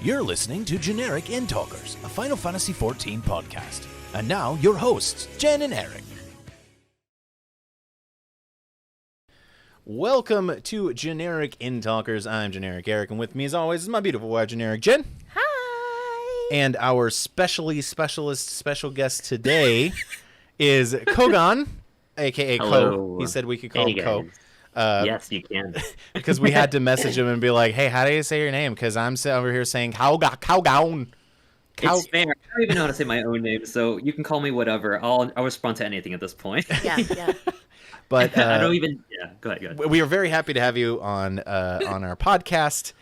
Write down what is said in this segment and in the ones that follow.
You're listening to JenEric Endtalkers, a Final Fantasy XIV podcast. And now, your hosts, Jen and Eric. Welcome to JenEric Endtalkers. I'm JenEric Eric, and with me, as always, is my beautiful wife, JenEric Jen. Hi! And our special guest today is Kougaon, a.k.a. Ko. He said we could call him Ko. Yes, you can. Because we had to message him and be like, hey, how do you say your name? Because I'm over here saying Kougaon. It's fair. I don't even know how to say my own name, so you can call me whatever. I'll respond to anything at this point. Yeah. But I don't even. Yeah, go ahead. We are very happy to have you on our podcast.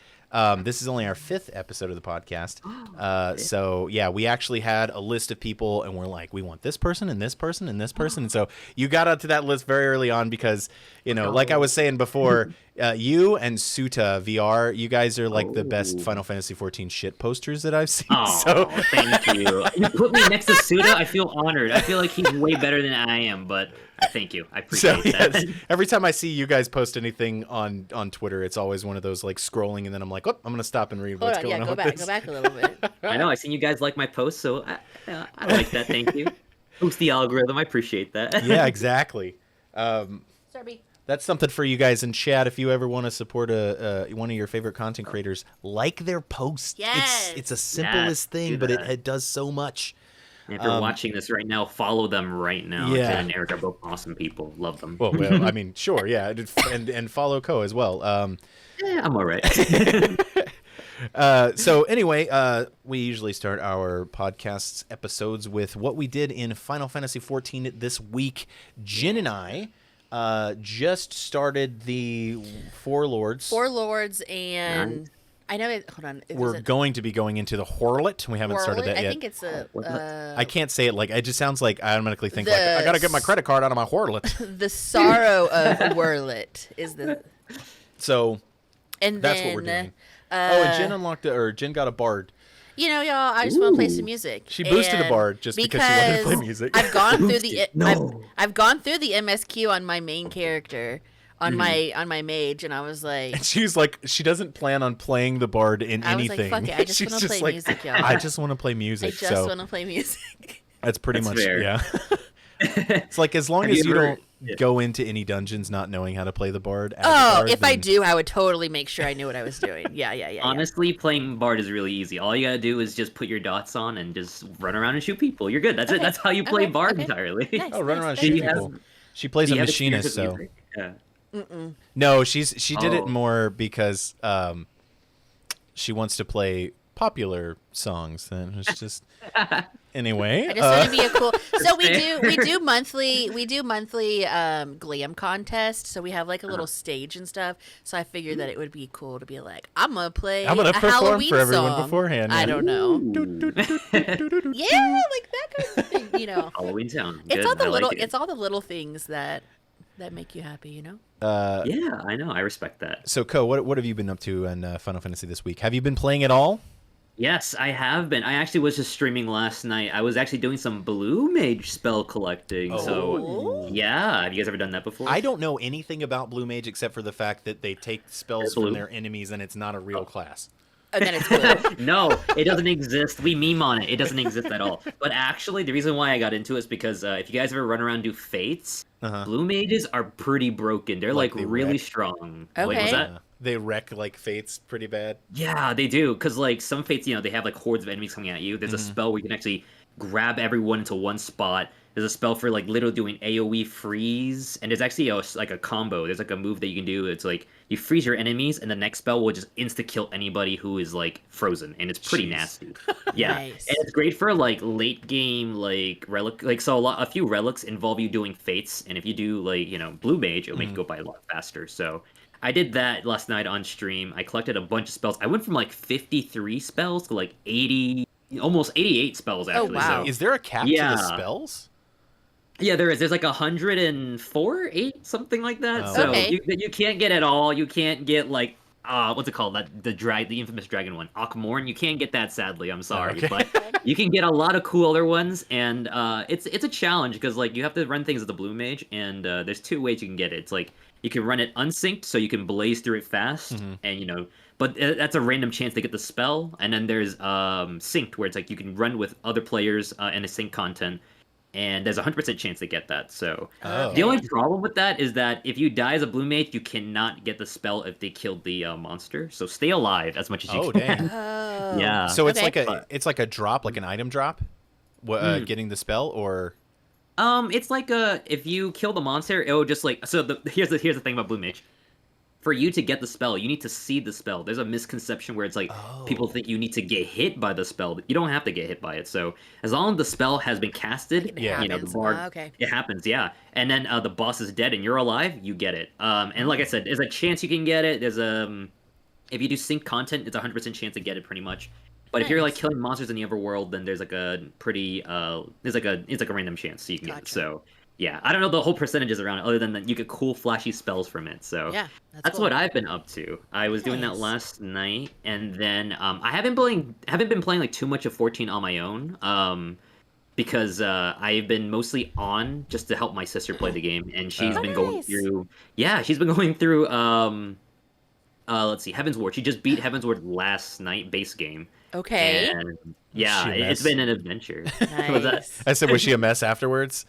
This is only our 5th episode of the podcast. So, yeah, we actually had a list of people, and we're like, we want this person and this person and this person. And so you got onto that list very early on because, like I was saying before, you and Suta VR, you guys are like the best Final Fantasy XIV shit posters that I've seen. Oh, so thank you. You put me next to Suda, I feel honored. I feel like he's way better than I am, but thank you. I appreciate that. Yes, every time I see you guys post anything on Twitter, it's always one of those like scrolling, and then I'm like, oh, I'm going to stop and read what's going on. Go back a little bit. I know. I've seen you guys like my posts, so I like that. Thank you. Boost the algorithm. I appreciate that. Yeah, exactly. Sorry. That's something for you guys in chat. If you ever want to support one of your favorite content creators, like their posts. Yes. It's a simplest thing, but it does so much. And if you're watching this right now, follow them right now. Yeah. Jen and Eric are both awesome people. Love them. Well, I mean, sure, yeah, and follow Ko as well. Yeah, I'm all right. So anyway, we usually start our podcast episodes with what we did in Final Fantasy XIV this week. Jen and I just started the Four Lords. Nice. I know it. Hold on. We're going to be going into the Horlet. We haven't started that yet. I think it's a. I can't say it like it just sounds like I automatically think like I gotta get my credit card out of my Horlet. The Sorrow of Whirlet is the. So, and that's then, what we're doing. And Jen got a bard. Y'all, I just want to play some music. She boosted a bard just because she wanted to play music. I've gone through the I've gone through the MSQ on my main character. On my mage, and I was like, and she was like, she doesn't plan on playing the bard in anything. I was like, fuck it, I just want to play music, y'all. I just want to play music. I just want to play music. That's pretty much fair. Yeah. It's like as long as you don't go into any dungeons not knowing how to play the bard. I do, I would totally make sure I knew what I was doing. Yeah. Honestly, playing bard is really easy. All you gotta do is just put your dots on and just run around and shoot people. You're good. That's it. That's how you play bard entirely. Nice, run around and nice. shoot people. She plays a machinist, so. Yeah. No, she did it more because she wants to play popular songs. And it's just anyway. I just want to be a cool. So we do monthly glam contest. So we have like a little stage and stuff. So I figured that it would be cool to be like, I'm gonna perform Halloween for everyone song. beforehand. I don't know. Yeah, like that kind of thing. Halloween Town. It's Good. all the little. Like it. It's all the little things that make you happy. Yeah, I know. I respect that. So, Ko, what have you been up to in Final Fantasy this week? Have you been playing at all? Yes, I have been. I actually was just streaming last night. I was actually doing some blue mage spell collecting. Oh. So, yeah. Have you guys ever done that before? I don't know anything about blue mage except for the fact that they take spells from their enemies and it's not a real class. And then it's cool. No, it doesn't exist. We meme on it. It doesn't exist at all. But actually, the reason why I got into it is because if you guys ever run around and do fates, blue mages are pretty broken. They're like really strong. Okay. Wait, was that? They wreck like fates pretty bad. Yeah, they do. Because like some fates, they have like hordes of enemies coming at you. There's a spell where you can actually grab everyone into one spot. There's a spell for like literally doing AoE freeze, and there's actually like a combo. There's like a move that you can do. It's like you freeze your enemies, and the next spell will just insta kill anybody who is like frozen, and it's pretty nasty. Yeah, Nice. and it's great for like late game like relic. Like so, a few relics involve you doing fates, and if you do like blue mage, it'll make you go by a lot faster. So I did that last night on stream. I collected a bunch of spells. I went from like 53 spells to like 80, almost 88 spells actually. wow. So, Is there a cap to the spells? yeah, there is. There's like 104, 8, something like that. Oh. So Okay. you can't get it all. You can't get like what's it called? The infamous dragon one, Akmorn. You can't get that, sadly. I'm sorry, Okay. but you can get a lot of cool other ones, and it's a challenge because like you have to run things as the blue mage, and there's 2 ways you can get it. It's like you can run it unsynced, so you can blaze through it fast, and but that's a random chance to get the spell. And then there's synced, where it's like you can run with other players in a sync content, and there's a 100% chance to get that. So the only problem with that is that if you die as a blue mage, you cannot get the spell if they killed the monster. So stay alive as much as you can. Dang. Oh. Yeah. So it's like a drop, like an item drop, getting the spell, or it's like if you kill the monster, it'll just like here's the thing about blue mage. For you to get the spell, you need to see the spell. There's a misconception where it's like people think you need to get hit by the spell. You don't have to get hit by it. So as long as the spell has been casted, the bard, it happens, yeah. And then the boss is dead and you're alive, you get it. And like I said, there's a chance you can get it. There's if you do sync content, it's a 100% chance to get it pretty much. But if you're like killing monsters in the overworld, then there's like a pretty it's like a random chance so you can get it. So yeah, I don't know the whole percentages around it, other than that you get cool flashy spells from it. So yeah, that's what I've been up to. I was doing that last night, and then I haven't been playing like too much of 14 on my own, because I've been mostly on just to help my sister play the game, and she's been going through. Yeah, she's been going through. Let's see, Heaven's Ward. She just beat Heaven's Ward last night, base game. Okay. And yeah, it's been an adventure. Nice. I said, was she a mess afterwards?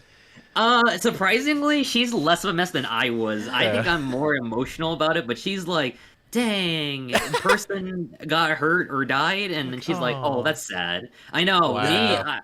Surprisingly, she's less of a mess than I was. I think I'm more emotional about it, but she's like, dang, person got hurt or died, and then she's like, oh, that's sad. I know. Wow.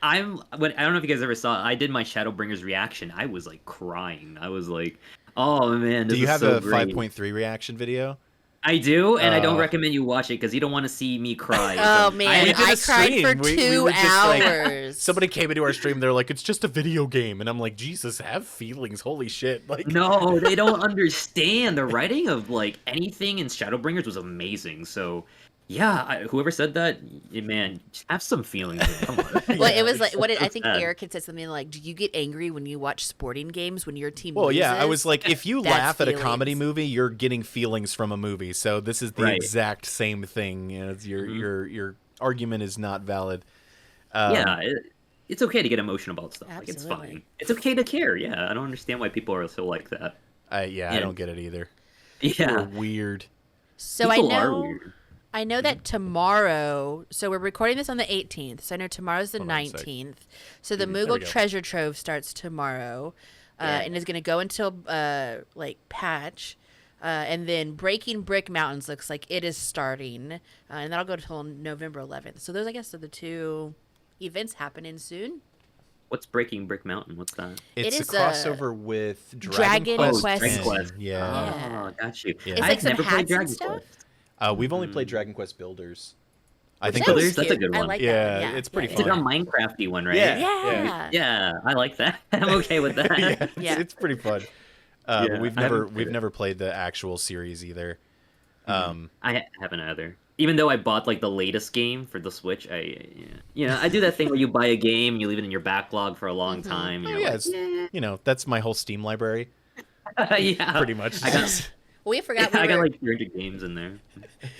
I don't know if you guys ever saw it. I did my Shadowbringers reaction. I was like crying. I was like, oh man, this Do you have so a great. 5.3 reaction video? I do, and I don't recommend you watch it because you don't want to see me cry. Oh man, I cried for we 2 were just like- hours. Somebody came into our stream, they're like, it's just a video game. And I'm like, Jesus, have feelings. Holy shit. Like, No, they don't understand. The writing of like anything in Shadowbringers was amazing. So yeah, whoever said that, man, have some feelings. Man. Come on. Well, it was like what I think sad. Eric had said something like, "Do you get angry when you watch sporting games when your team?" well, yeah, I loses?" was like, if you That's laugh at a feelings. comedy movie, you're getting feelings from a movie. So this is the Right. exact same thing. You know, it's your argument is not valid. Yeah, it's okay to get emotional about stuff. Like it's Absolutely. fine. It's okay to care. Yeah, I don't understand why people are so like that. I Yeah. don't get it either. People Yeah, are weird. So people I are know. weird. I know that tomorrow, so we're recording this on the 18th, so I know tomorrow's the Hold on a sec. 19th. So the There we Moogle go. Treasure Trove starts tomorrow and is going to go until like patch. And then Breaking Brick Mountains looks like it is starting, and that'll go until November 11th. So those, I guess, are the 2 events happening soon. What's Breaking Brick Mountain? What's that? It's is a a crossover with Dragon Quest. Quest. Dragon 10. Quest. Yeah. Oh, got you. Yeah. It's I've like some never played hats and Dragon stuff? Quest. We've only played Dragon Quest Builders. I think Builders? Sounds That's a cute. good I one. like Yeah, that. it's pretty It's like a fun. Minecrafty one, right? Yeah. Yeah, I like that. I'm okay with that. yeah, Yeah. it's pretty fun. Yeah, But we've I haven't never played it. never played the actual series either. I haven't either. Even though I bought like the latest game for the Switch, I do that thing where you buy a game and you leave it in your backlog for a long time. Oh, You're yeah, like, it's, you know, that's my whole Steam library, yeah, pretty much. I got, We forgot we I got were, like 300 games in there.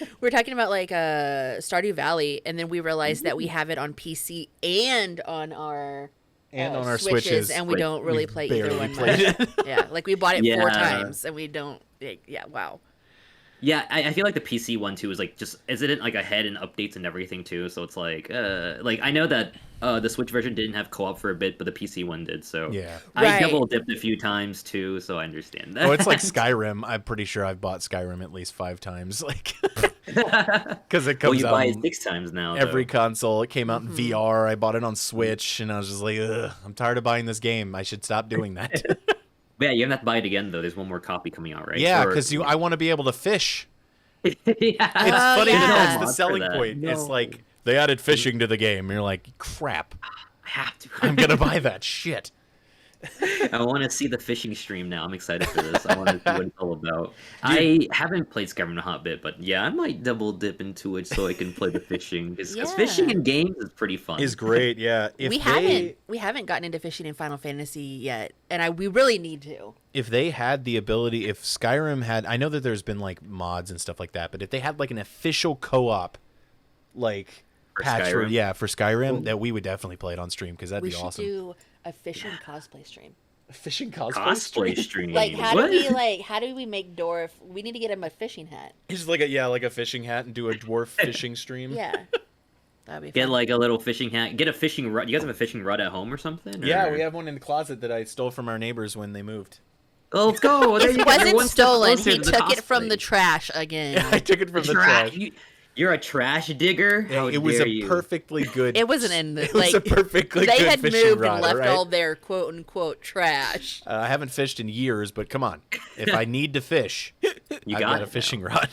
we were talking about like Stardew Valley, and then we realized that we have it on PC and on our and on our Switches, Switches, and we don't really we've play either barely one. played much. it. Yeah, like we bought it 4 Yeah. times, and we don't. Yeah, wow. Yeah, I feel like the PC one too is like just isn't it like ahead in updates and everything too? So it's like I know that the Switch version didn't have co-op for a bit, but the PC one did. So Yeah. I Right. double dipped a few times too, so I understand that. Oh, it's like Skyrim. I'm pretty sure I've bought Skyrim at least 5 times, like because it well, comes you out buy on it 6 times now. every though. console. It came out in VR. I bought it on Switch, and I was just like, ugh, I'm tired of buying this game. I should stop doing that. But yeah, you don't have to buy it again though. There's one more copy coming out, right? Yeah, Or- because I want to be able to fish. yeah. It's Oh, funny yeah. that that's the Mod for selling that. point. It's No. like they added fishing to the game. And you're like, crap. I have to. I'm gonna buy that shit. I want to see the fishing stream now. I'm excited for this. I want to see what it's all about. I haven't played Skyrim in a hot bit, but yeah, I might double dip into it so I can play the fishing. Because Yeah. fishing in games is pretty fun. Is great. Yeah. If we haven't gotten into fishing in Final Fantasy yet, and we really need to. if they had the ability, if Skyrim had, I know that there's been like mods and stuff like that, but if they had like an official co-op, like For patch Skyrim? for Skyrim, that we would definitely play it on stream because that'd We be should awesome. do a fishing cosplay stream. Fishing cosplay Cosplay stream? stream. Like how What? do we make Dorf? We need to get him a fishing hat. He's like a fishing hat and do a dwarf fishing stream. Yeah, that'd be Get fun. like a little fishing hat. Get a fishing rod. You guys have a fishing rod at home or something? Yeah, or... we have one in the closet that I stole from our neighbors when they moved. Oh, let's go. There It you go. You're wasn't one step stolen. closer He to the took it from cosplay. the trash again. I took it from the trash. You're a trash digger. How It was dare a you. perfectly good. It wasn't in the It was a perfectly they good had fishing moved rod, and left right? all their quote unquote trash. I haven't fished in years, but come on. If I need to fish, You I've got got it a fishing rod.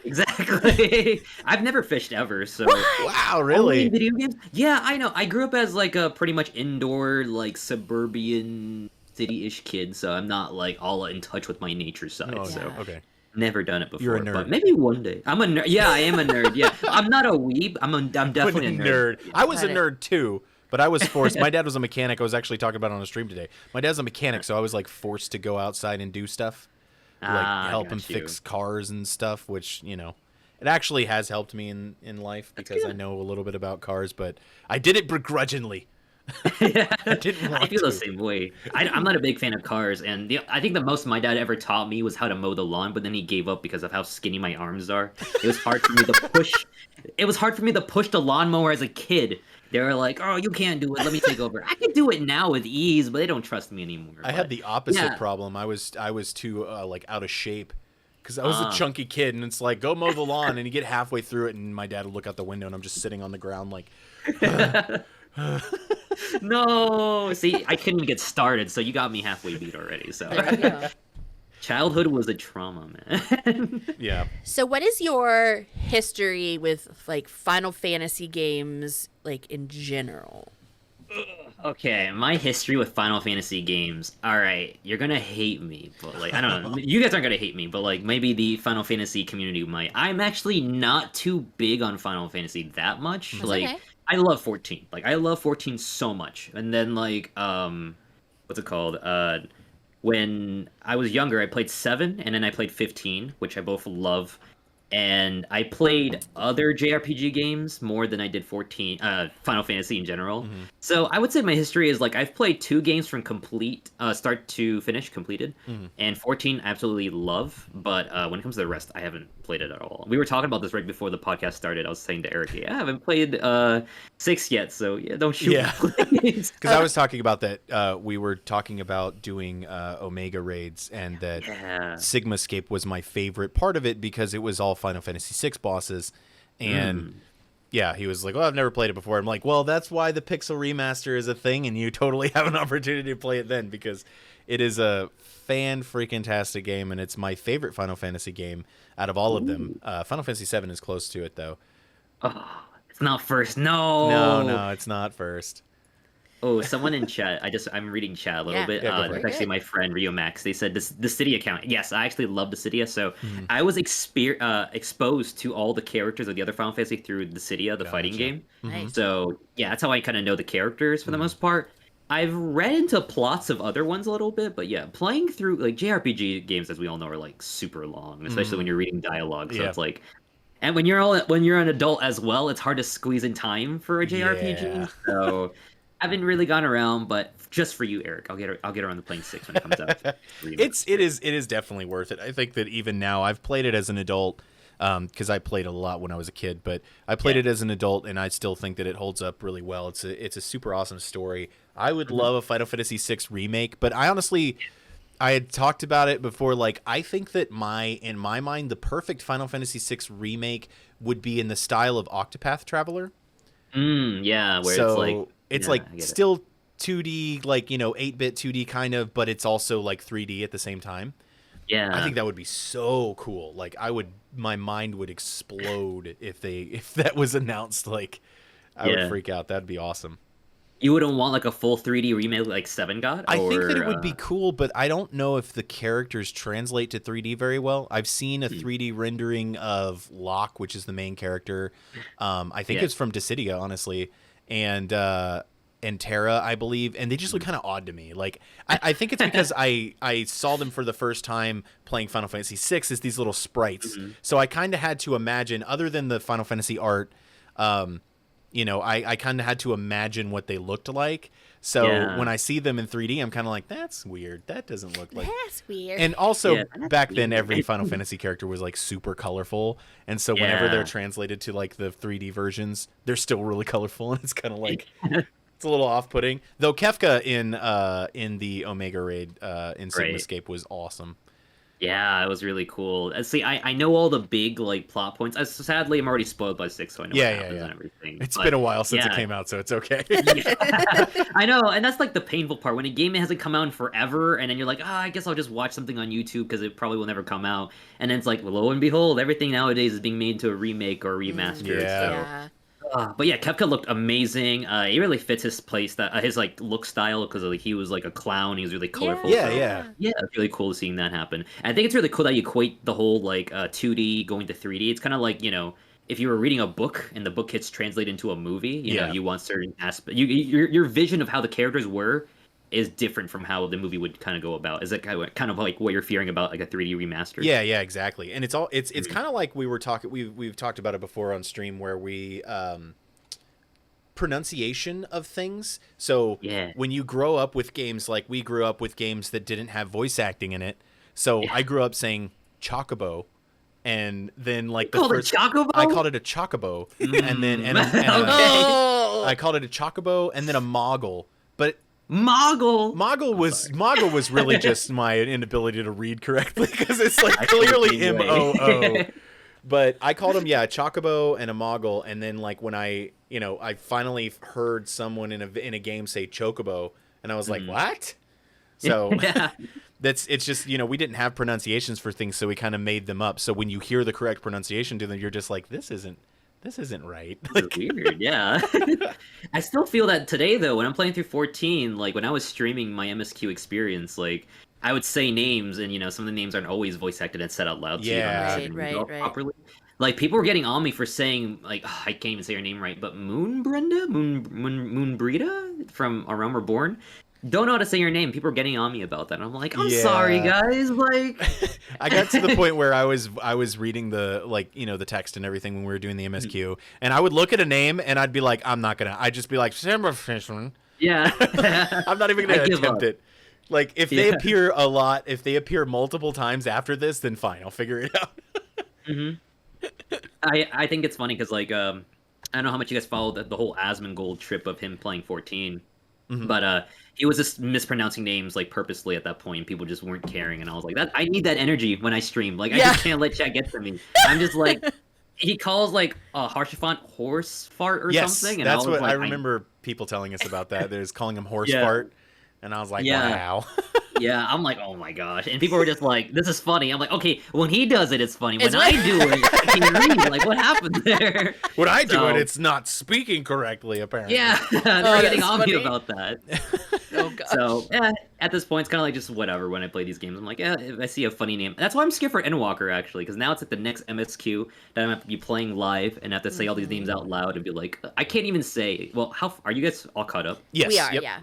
Exactly. I've never fished ever, so. Wow, Only really? in video games? Yeah, I know. I grew up as like a pretty much indoor, like suburban city-ish kid, so I'm not like all in touch with my nature side. Oh, So okay. never done it before. You're a nerd. But maybe one day. I'm a nerd. Yeah, I am a nerd. Yeah, I'm not a weeb. I'm definitely a nerd. I was a Got it. nerd too, but I was forced. My dad was a mechanic. I was actually talking about it on a stream today. My dad's a mechanic, so I was like forced to go outside and do stuff, like help him got you. fix cars and stuff. Which it actually has helped me in life because I know a little bit about cars, but I did it begrudgingly. I didn't want I feel to. the same way. I'm not a big fan of cars, and I think the most my dad ever taught me was how to mow the lawn. But then he gave up because of how skinny my arms are. It was hard for me to push. It was hard for me to push the lawnmower as a kid. They were like, "Oh, you can't do it. Let me take over." I can do it now with ease, but they don't trust me anymore. I had the opposite yeah. problem. I was too like out of shape because I was a chunky kid, and it's like go mow the lawn, and you get halfway through it, and my dad would look out the window, and I'm just sitting on the ground like. No, see, I couldn't even get started, so you got me halfway beat already. So There you go. childhood was a trauma, man. Yeah. So, what is your history with like Final Fantasy games, like in general? Okay, my history with Final Fantasy games. All right, you're gonna hate me, but like I don't know, you guys aren't gonna hate me, but like maybe the Final Fantasy community might. I'm actually not too big on Final Fantasy that much. That's like okay. I love 14. Like I love 14 so much. And then like what's it called? When I was younger, I played 7 and then I played 15, which I both love. And I played other JRPG games more than I did 14 Final Fantasy in general. Mm-hmm. So I would say my history is like I've played 2 games from complete start to finish completed. Mm-hmm. And 14 I absolutely love, but when it comes to the rest, I haven't played it at all. We were talking about this right before the podcast started. I was saying to Eric, yeah, I haven't played 6 yet, so yeah, don't shoot Yeah. me, please. Because I was talking about that. We were talking about doing Omega raids, and that Yeah. Sigmascape was my favorite part of it because it was all Final Fantasy VI bosses. And yeah, he was like, well, I've never played it before. I'm like, well, that's why the Pixel Remaster is a thing, and you totally have an opportunity to play it then because it is a fan-freaking-tastic game, and it's my favorite Final Fantasy game out of all of them. Final Fantasy VII is close to it, though. Oh, it's not first. No. No, it's not first. Oh, someone in chat. I'm reading chat a little Yeah. bit. Yeah, go for That's it. actually my friend Rio Max. They said the Cydia account. Yes, I actually love the Cydia. So I was exposed to all the characters of the other Final Fantasy through the Cydia, the fighting Gotcha. game. Nice. So yeah, that's how I kind of know the characters for the most part. I've read into plots of other ones a little bit, but yeah, playing through like JRPG games, as we all know, are like super long, especially when you're reading dialogue. So Yeah. it's like, and when you're an adult as well, it's hard to squeeze in time for a JRPG. Yeah. So I haven't really gone around, but just for you, Eric, I'll get around to playing 6 when it comes out. It is definitely worth it. I think that even now, I've played it as an adult because I played a lot when I was a kid, but I played it as an adult, and I still think that it holds up really well. It's a super awesome story. I would love a Final Fantasy VI remake, but I had talked about it before. Like, I think that in my mind, the perfect Final Fantasy VI remake would be in the style of Octopath Traveler. Yeah, where So it's yeah, like I get it. still 2D, like 8-bit 2D kind of, but it's also like 3D at the same time. Yeah, I think that would be so cool. Like my mind would explode if that was announced. Like I would freak out. That'd be awesome. you wouldn't want like a full 3D remake like 7 got. I think that it would be cool, but I don't know if the characters translate to 3D very well. I've seen a 3D rendering of Locke, which is the main character. I think it's from Dissidia, honestly, and Terra, I believe, and they just look kind of odd to me. Like I think it's because I saw them for the first time playing Final Fantasy VI as these little sprites, so I kind of had to imagine, other than the Final Fantasy art, I kind of had to imagine what they looked like. So when I see them in 3D, I'm kind of like, that's weird. That doesn't look like. That's weird. And also back then, every Final Fantasy character was like super colorful, and so whenever they're translated to like the 3D versions, they're still really colorful, and it's kind of like it's a little off-putting. Though Kefka in the Omega raid in Sigmascape was awesome. Yeah, it was really cool. See, I know all the big like plot points. Sadly, I'm already spoiled by 6, so I know what happens and everything. It's been a while since it came out, so it's okay. I know, and that's like the painful part when a game hasn't come out in forever, and then you're like, I guess I'll just watch something on YouTube because it probably will never come out. And then it's like, lo and behold, everything nowadays is being made into a remake or a remaster. Yeah. But yeah, Kefka looked amazing. He really fits his place, his like look style, because like he was like a clown. He was really colorful. Yeah. It's really cool seeing that happen. And I think it's really cool that you equate the whole like 2D going to 3D. It's kind of like if you were reading a book and the book gets translated into a movie, you know, you want certain aspects. Your vision of how the characters were is different from how the movie would kind of go about. Is it kind of like what you're fearing about like a 3D remaster? Yeah, exactly. And it's kind of like we've talked about it before on stream, where we pronunciation of things. So when you grow up with games, like we grew up with games that didn't have voice acting in it. So I grew up saying Chocobo. And then like I called it a chocobo, and then I called it a chocobo, and then a moggle. But Moggle was really just my inability to read correctly, because it's like clearly M-O-O. But I called him a chocobo and a moggle, and then like when I finally heard someone in a game say chocobo, and I was like, what? So it's just we didn't have pronunciations for things, so we kind of made them up. So when you hear the correct pronunciation to them, you're just like, this isn't right. Like, weird, yeah. I still feel that today, though, when I'm playing through 14, like when I was streaming my MSQ experience, like I would say names, and some of the names aren't always voice acted and said out loud. Right. Properly. Like people were getting on me for saying like I can't even say her name right, but Moon Brita from A Realm Reborn. Don't know how to say your name. People are getting on me about that. And I'm like, I'm sorry, guys. Like, I got to the point where I was reading the the text and everything when we were doing the MSQ, and I would look at a name and I'd be like, I'd just be like, yeah, I'm not even gonna attempt it. Like if they appear multiple times after this, then fine, I'll figure it out. I think it's funny because like I don't know how much you guys followed the whole Asmongold trip of him playing 14. But he was just mispronouncing names like purposely at that point. People just weren't caring, and I was like, I need that energy when I stream. Like I just can't let chat get to me. I'm just like, he calls like Harshafant horse fart or something. And that's what I remember people telling us about that. There's calling him horse fart, and I was like, wow. Yeah, I'm like, oh my gosh. And people were just like, this is funny. I'm like, okay, when he does it, it's funny. When I do it, I can read. Like, what happened there? When I do it, it's not speaking correctly, apparently. Yeah, they're getting on me about that. Oh, gosh. So, at this point, it's kind of like just whatever when I play these games. I'm like, if I see a funny name. That's why I'm scared for Endwalker, actually, because now it's like the next MSQ that I'm going to have to be playing live and have to say all these names out loud and be like, I can't even say, well, how are you guys all caught up? Yes. We are, yeah.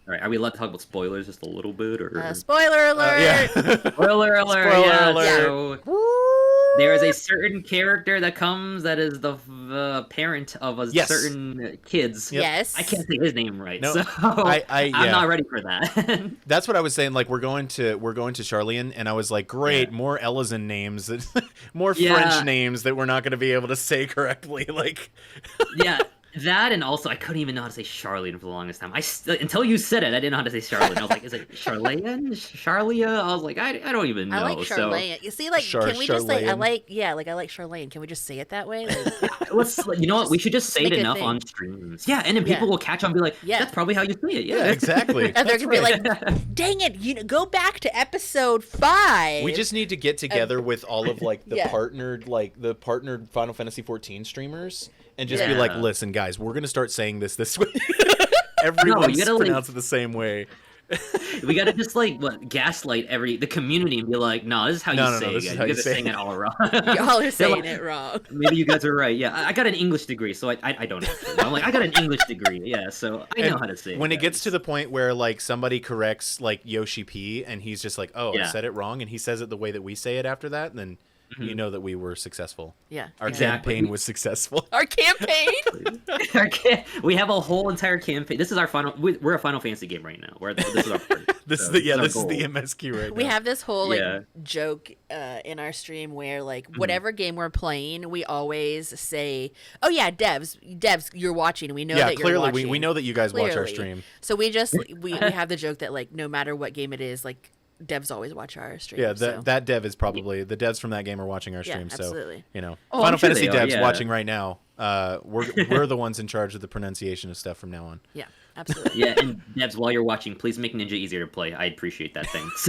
All right, are we allowed to talk about spoilers just a little bit, or spoiler alert? Spoiler alert! Spoiler alert! So, there is a certain character that comes that is the parent of a certain kids. Yes. I can't say his name right, so I'm not ready for that. That's what I was saying. Like we're going to Charlian, and I was like, great, more Elizon names, more French names that we're not going to be able to say correctly. Like, that, and also I couldn't even know how to say Charlene for the longest time. Until you said it, I didn't know how to say Charlene. I was like, is it Charlene? Charlia? I was like, I don't even know. I like Charlene. You see, like, can we just like, I like Charlene. Can we just say it that way? Like, let's, you know what? We should just say it enough on streams. Yeah, and then people will catch on and be like, that's probably how you say it. Yeah, exactly. And they're gonna be like, dang it, go back to episode 5. We just need to get together with all of like the partnered Final Fantasy 14 streamers. And just be like, listen, guys, we're going to start saying this way. Everyone's pronounce it the same way. We got to just, gaslight the community and be like, no, this is how you say it, guys. You guys are saying it all wrong. Y'all are saying it wrong. Maybe you guys are right. Yeah, I got an English degree, so I don't have to. I'm like, I got an English degree, so I know how to say it. When it gets to the point where, somebody corrects, Yoshi P, and he's just like, I said it wrong, and he says it the way that we say it after that, then... you know that we were successful. Yeah. Our Exactly. campaign was successful. Our campaign. We have a whole entire campaign. This is our final. We're a Final Fantasy game right now. This is our party. This So is the our this is goal. the MSQ right We now. have this whole Yeah. joke in our stream where whatever game we're playing, we always say, "Oh yeah, devs, you're watching. We know that you're clearly watching." we know that you guys watch our Clearly. stream. So we just we have the joke that no matter what game it is, devs always watch our stream. Yeah, so. that dev is probably the devs from that game are watching our Yeah, stream. So absolutely. Oh, I'm Final sure Fantasy they are, devs yeah. watching right now. We're the ones in charge of the pronunciation of stuff from now on. Yeah, absolutely. Yeah, and devs, while you're watching, please make Ninja easier to play. I appreciate that. Thanks.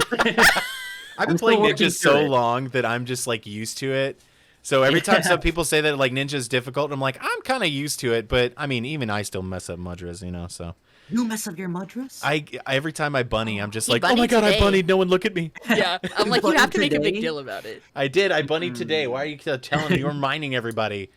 I've been I'm playing still working Ninja so through it. long that I'm just used to it. So every time some people say that Ninja is difficult, I'm like, I'm kind of used to it. But I mean, even I still mess up Mudras, So You mess up your Mudras? I every time I bunny, I'm just He like, oh my bunnied god, I today. bunnied. No one look at me. Yeah, I'm like, you But have to make a big today- deal about it. I did. I bunnied today. Why are you telling me you're mining everybody?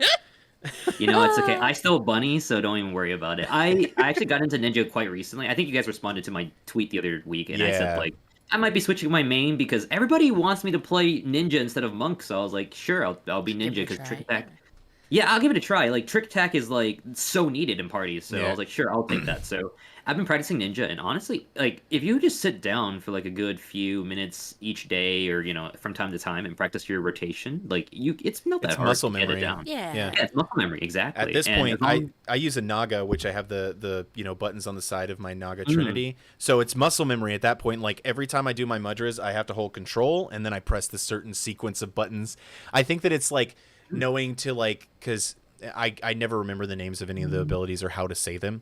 You know, it's okay. I still bunny, so don't even worry about it. I actually got into Ninja quite recently. I think you guys responded to my tweet the other week, and I Yeah. said I might be switching my main because everybody wants me to play Ninja instead of Monk. So I was like, sure, I'll be Give Ninja it a because try, Trick Tack. Yeah, I'll give it a try. Trick Tack is so needed in parties. So I Yeah. was like, sure, I'll take that. So I've been practicing Ninja, and honestly, if you just sit down for a good few minutes each day, or from time to time, and practice your rotation, it's not that It's hard muscle to get memory. it down. Yeah. Yeah. Yeah, it's muscle memory, exactly. At this And point, as long- I use a Naga, which I have the buttons on the side of my Naga Trinity. So it's muscle memory at that point. Every time I do my Mudras, I have to hold control, and then I press the certain sequence of buttons. I think that it's knowing to because I never remember the names of any of the abilities or how to say them.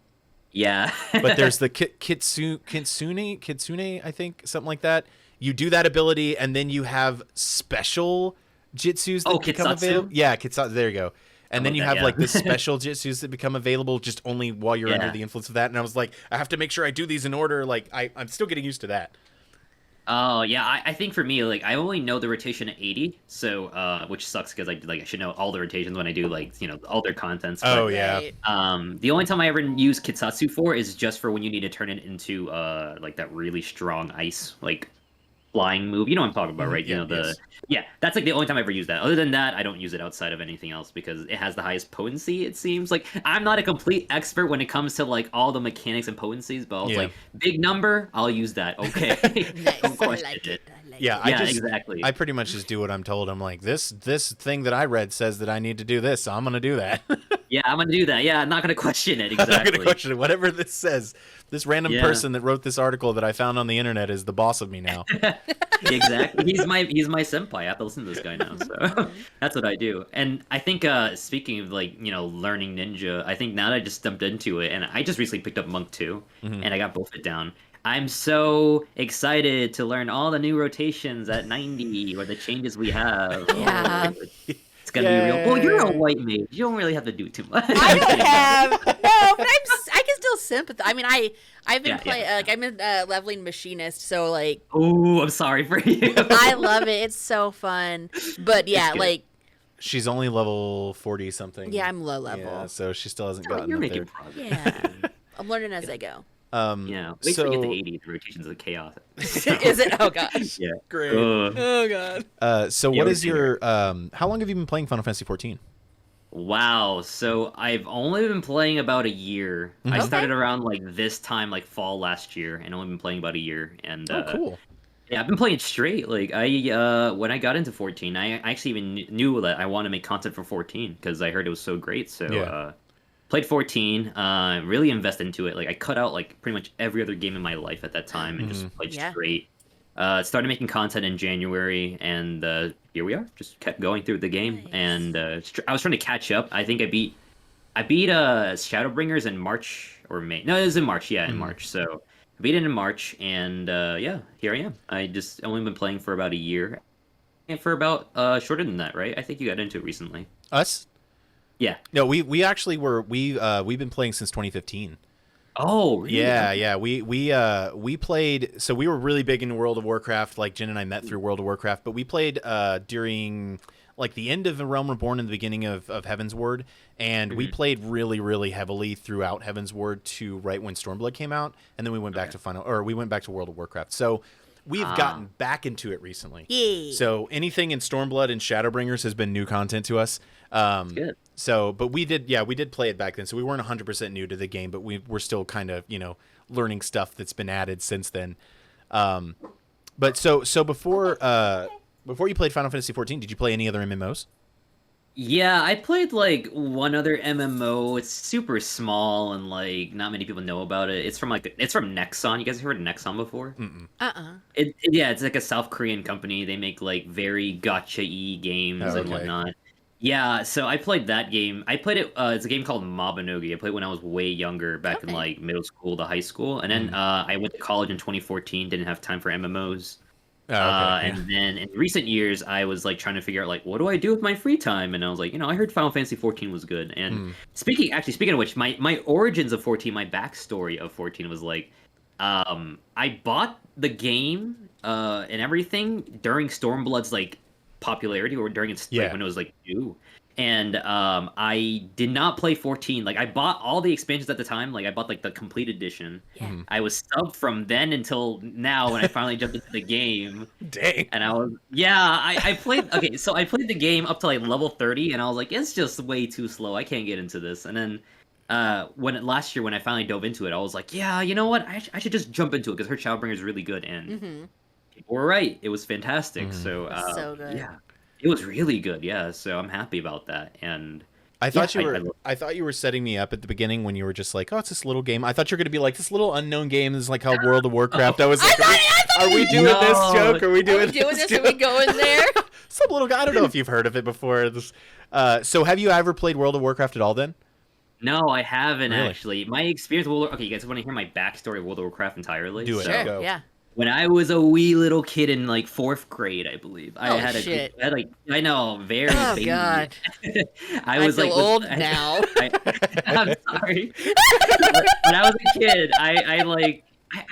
Yeah. But there's the Kitsune, I think, something like that. You do that ability, and then you have special jitsus that become Kitsatsu? available. Yeah, Kitsatsu. There you go. And then you have yeah. the special jitsus that become available just only while you're under Yeah. the influence of that. And I was like, I have to make sure I do these in order. I'm still getting used to that. Oh yeah, I think for me, I only know the rotation at 80, so which sucks because I should know all the rotations when I do all their contents. But, Oh yeah. Right. the only time I ever use Kitsatsu for is just for when you need to turn it into that really strong ice flying move. You know what I'm talking about, right? Yeah, You know yes. yeah, that's the only time I ever use that. Other than that, I don't use it outside of anything else because it has the highest potency. It seems I'm not a complete expert when it comes to all the mechanics and potencies, but I was Yeah. big number, I'll use that. Okay, Nice. don't I question like it. I like Yeah, it. Exactly. I pretty much just do what I'm told. I'm like, this thing that I read says that I need to do this, so I'm gonna do that. Yeah, I'm gonna do that. Yeah, I'm not gonna question it. I'm not Exactly. gonna question it. Whatever this says. This random Yeah. person that wrote this article that I found on the internet is the boss of me now. Exactly. He's my senpai. I have to listen to this guy now. So that's what I do. And I think speaking of learning ninja, I think now that I just jumped into it, and I just recently picked up Monk 2, and I got both it down. I'm so excited to learn all the new rotations at 90 or the changes we have. Yeah. It's gonna be real. Well, you're a white mage. You don't really have to do too much. I don't have no, but I can still sympathize. I mean, I've been Yeah, playing yeah. I'm a leveling machinist, so Oh, I'm sorry for you. I love it. It's so fun. But yeah, It's good. She's only level 40 something. yeah, I'm low level. Yeah, so she still hasn't Oh, gotten you're up making there. progress. Yeah, I'm learning as I go. Yeah. Wait till you get to 80. The rotations of chaos. Is it? Oh gosh. Yeah. Great. Oh god. So Yeah, what we're is your how long have you been playing Final Fantasy 14? Wow. So I've only been playing about a year. I Okay. started around this time, fall last year, and only been playing about a year. And Oh, cool. yeah, I've been playing straight. I when I got into 14, I actually even knew that I wanted to make content for 14 because I heard it was so great. So Yeah. played 14, really invested into it. I cut out pretty much every other game in my life at that time and just played Yeah. straight. Started making content in January, and here we are. Just kept going through the game, Nice. and I was trying to catch up. I think I beat Shadowbringers in March or May. No, it was in March. Yeah, in March. So I beat it in March, and yeah, here I am. I just only been playing for about a year, and for about shorter than that, right? I think you got into it recently. Us? Yeah. No, we actually we've been playing since 2015. Oh, really? Yeah. We played. So we were really big into World of Warcraft. Jen and I met through World of Warcraft, but we played during the end of The Realm Reborn and the beginning of Heaven's Word, and we played really, really heavily throughout Heaven's Word to right when Stormblood came out, and then we went back to we went back to World of Warcraft. So we've gotten back into it recently. Yeah. So anything in Stormblood and Shadowbringers has been new content to us. Good. So, but we did play it back then. So we weren't 100% new to the game, but we're still kind of, learning stuff that's been added since then. But so before you played Final Fantasy XIV, did you play any other MMOs? Yeah, I played like one other MMO. It's super small and like not many people know about it. It's from Nexon. You guys have heard of Nexon before? Mm-mm. It's like a South Korean company. They make like very gacha-y games and whatnot. Yeah, so I played that game. I played it. It's a game called Mabinogi. I played it when I was way younger, back in like middle school to high school, and then I went to college in 2014. Didn't have time for MMOs. And then in recent years, I was like trying to figure out like what do I do with my free time, and I was like, I heard Final Fantasy 14 was good. And speaking of which, my origins of 14, my backstory of 14 was like, I bought the game and everything during Stormblood's like popularity, or during its like, when it was like new. And I did not play 14. Like I bought all the expansions at the time. Like I bought like the complete edition. Yeah. I was subbed from then until now when I finally jumped into the game. Dang. And I played. Okay, so I played the game up to like level 30, and I was like, it's just way too slow. I can't get into this. And then last year when I finally dove into it, I was like, yeah, you know what? I should just jump into it because her Shadowbringer is really good, and people were right. It was fantastic. So good. Yeah. It was really good, yeah. So I'm happy about that. And I thought you were setting me up at the beginning when you were just like, oh, it's this little game. I thought you were going to be like, this little unknown game. This is like how World of Warcraft. I was like, are we doing this joke? Are we doing this? Are we going there? Some little guy. I don't know if you've heard of it before. So have you ever played World of Warcraft at all then? No, I haven't actually. My experience with okay, you guys want to hear my backstory of World of Warcraft entirely? Do it. Sure. Go. Yeah. When I was a wee little kid in like 4th grade, I believe, I had I know, very baby. God. I was feel like old now. I'm sorry. When I was a kid, I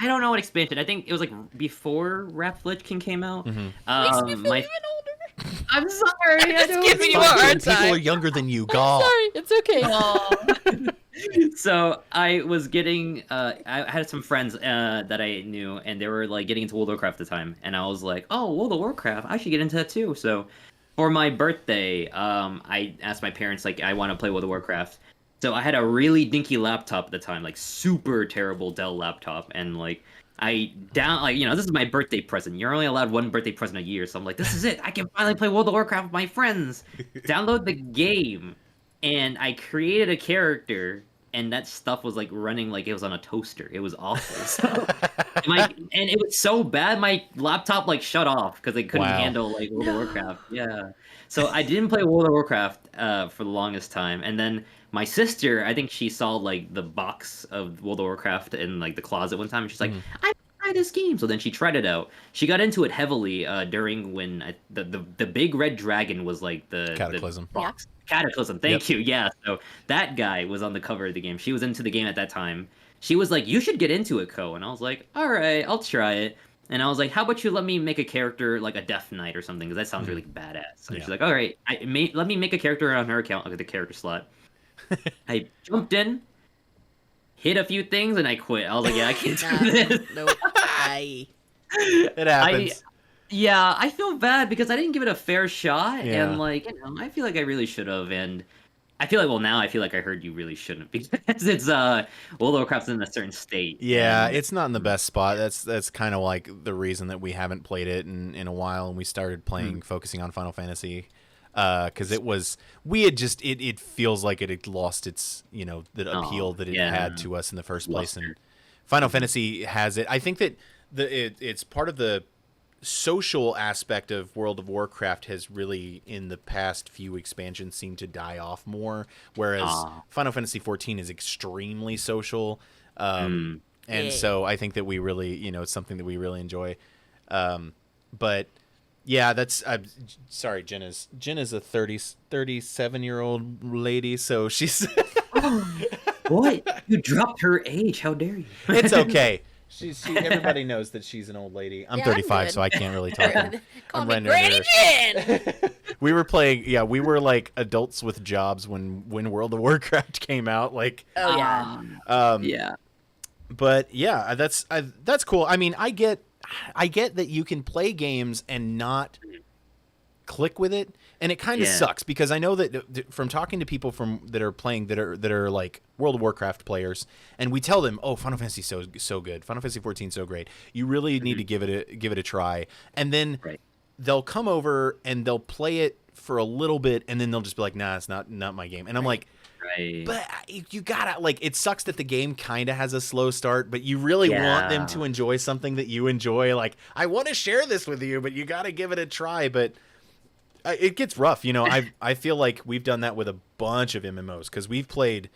don't know what expansion. I think it was like before Wrath Lich King came out. Makes me feel even older. I'm sorry. I'm just giving you a hard time. People are younger than you. I'm sorry. It's okay. So I was getting, I had some friends that I knew, and they were like getting into World of Warcraft at the time, and I was like, oh, World of Warcraft, I should get into that too. So for my birthday, I asked my parents, like, I want to play World of Warcraft. So I had a really dinky laptop at the time, like super terrible Dell laptop, and like this is my birthday present. You're only allowed one birthday present a year, so I'm like, this is it. I can finally play World of Warcraft with my friends. Download the game. And I created a character, and that stuff was like running like it was on a toaster. It was awful. So, and it was so bad, my laptop like shut off because it couldn't handle like World of Warcraft. Yeah. So I didn't play World of Warcraft for the longest time, and then my sister, I think she saw like the box of World of Warcraft in like the closet one time, and she's like, I try this game. So then she tried it out. She got into it heavily during when the big red dragon was like the Cataclysm. The box. Cataclysm, thank you. Yeah, so that guy was on the cover of the game. She was into the game at that time. She was like, you should get into it, Ko. And I was like, all right, I'll try it. And I was like, how about you let me make a character like a Death Knight or something, because that sounds really badass. And she's like, all right, let me make a character on her account, like the character slot. I jumped in, hit a few things, and I quit. I was like, yeah, I can't do this. Nope. It happens. Yeah, I feel bad because I didn't give it a fair shot, and like, I feel like I really should have, and I feel like, now I feel like I heard you really shouldn't, because it's World of Warcraft's in a certain state. Yeah, it's not in the best spot. That's kind of like the reason that we haven't played it in a while, and we started playing, focusing on Final Fantasy, because it feels like it had lost its, the appeal that it had to us in the first place, and Final Fantasy has it. I think that it's part of the social aspect of World of Warcraft has really, in the past few expansions, seemed to die off more, whereas Final Fantasy XIV is extremely social, and so I think that we really, it's something that we really enjoy. But yeah, that's sorry, Jen is a 37-year-old lady, so she's What? You dropped her age. How dare you? It's okay. Everybody knows that she's an old lady. I'm 35, so I can't really talk. Call me Granny Jen. We were playing. Yeah, we were like adults with jobs when World of Warcraft came out. Like, yeah. But yeah, that's cool. I mean, I get I get that you can play games and not click with it, and it kind of sucks because I know that from talking to people that are playing that are like World of Warcraft players, and we tell them, oh, Final Fantasy so good, Final Fantasy 14 so great, you really need to give it a try, and then they'll come over and they'll play it for a little bit, and then they'll just be like, nah, it's not my game, and I'm like, but you gotta, like, it sucks that the game kind of has a slow start, but you really want them to enjoy something that you enjoy. Like, I want to share this with you, but you gotta give it a try. But it gets rough, you know. I feel like we've done that with a bunch of MMOs because we've played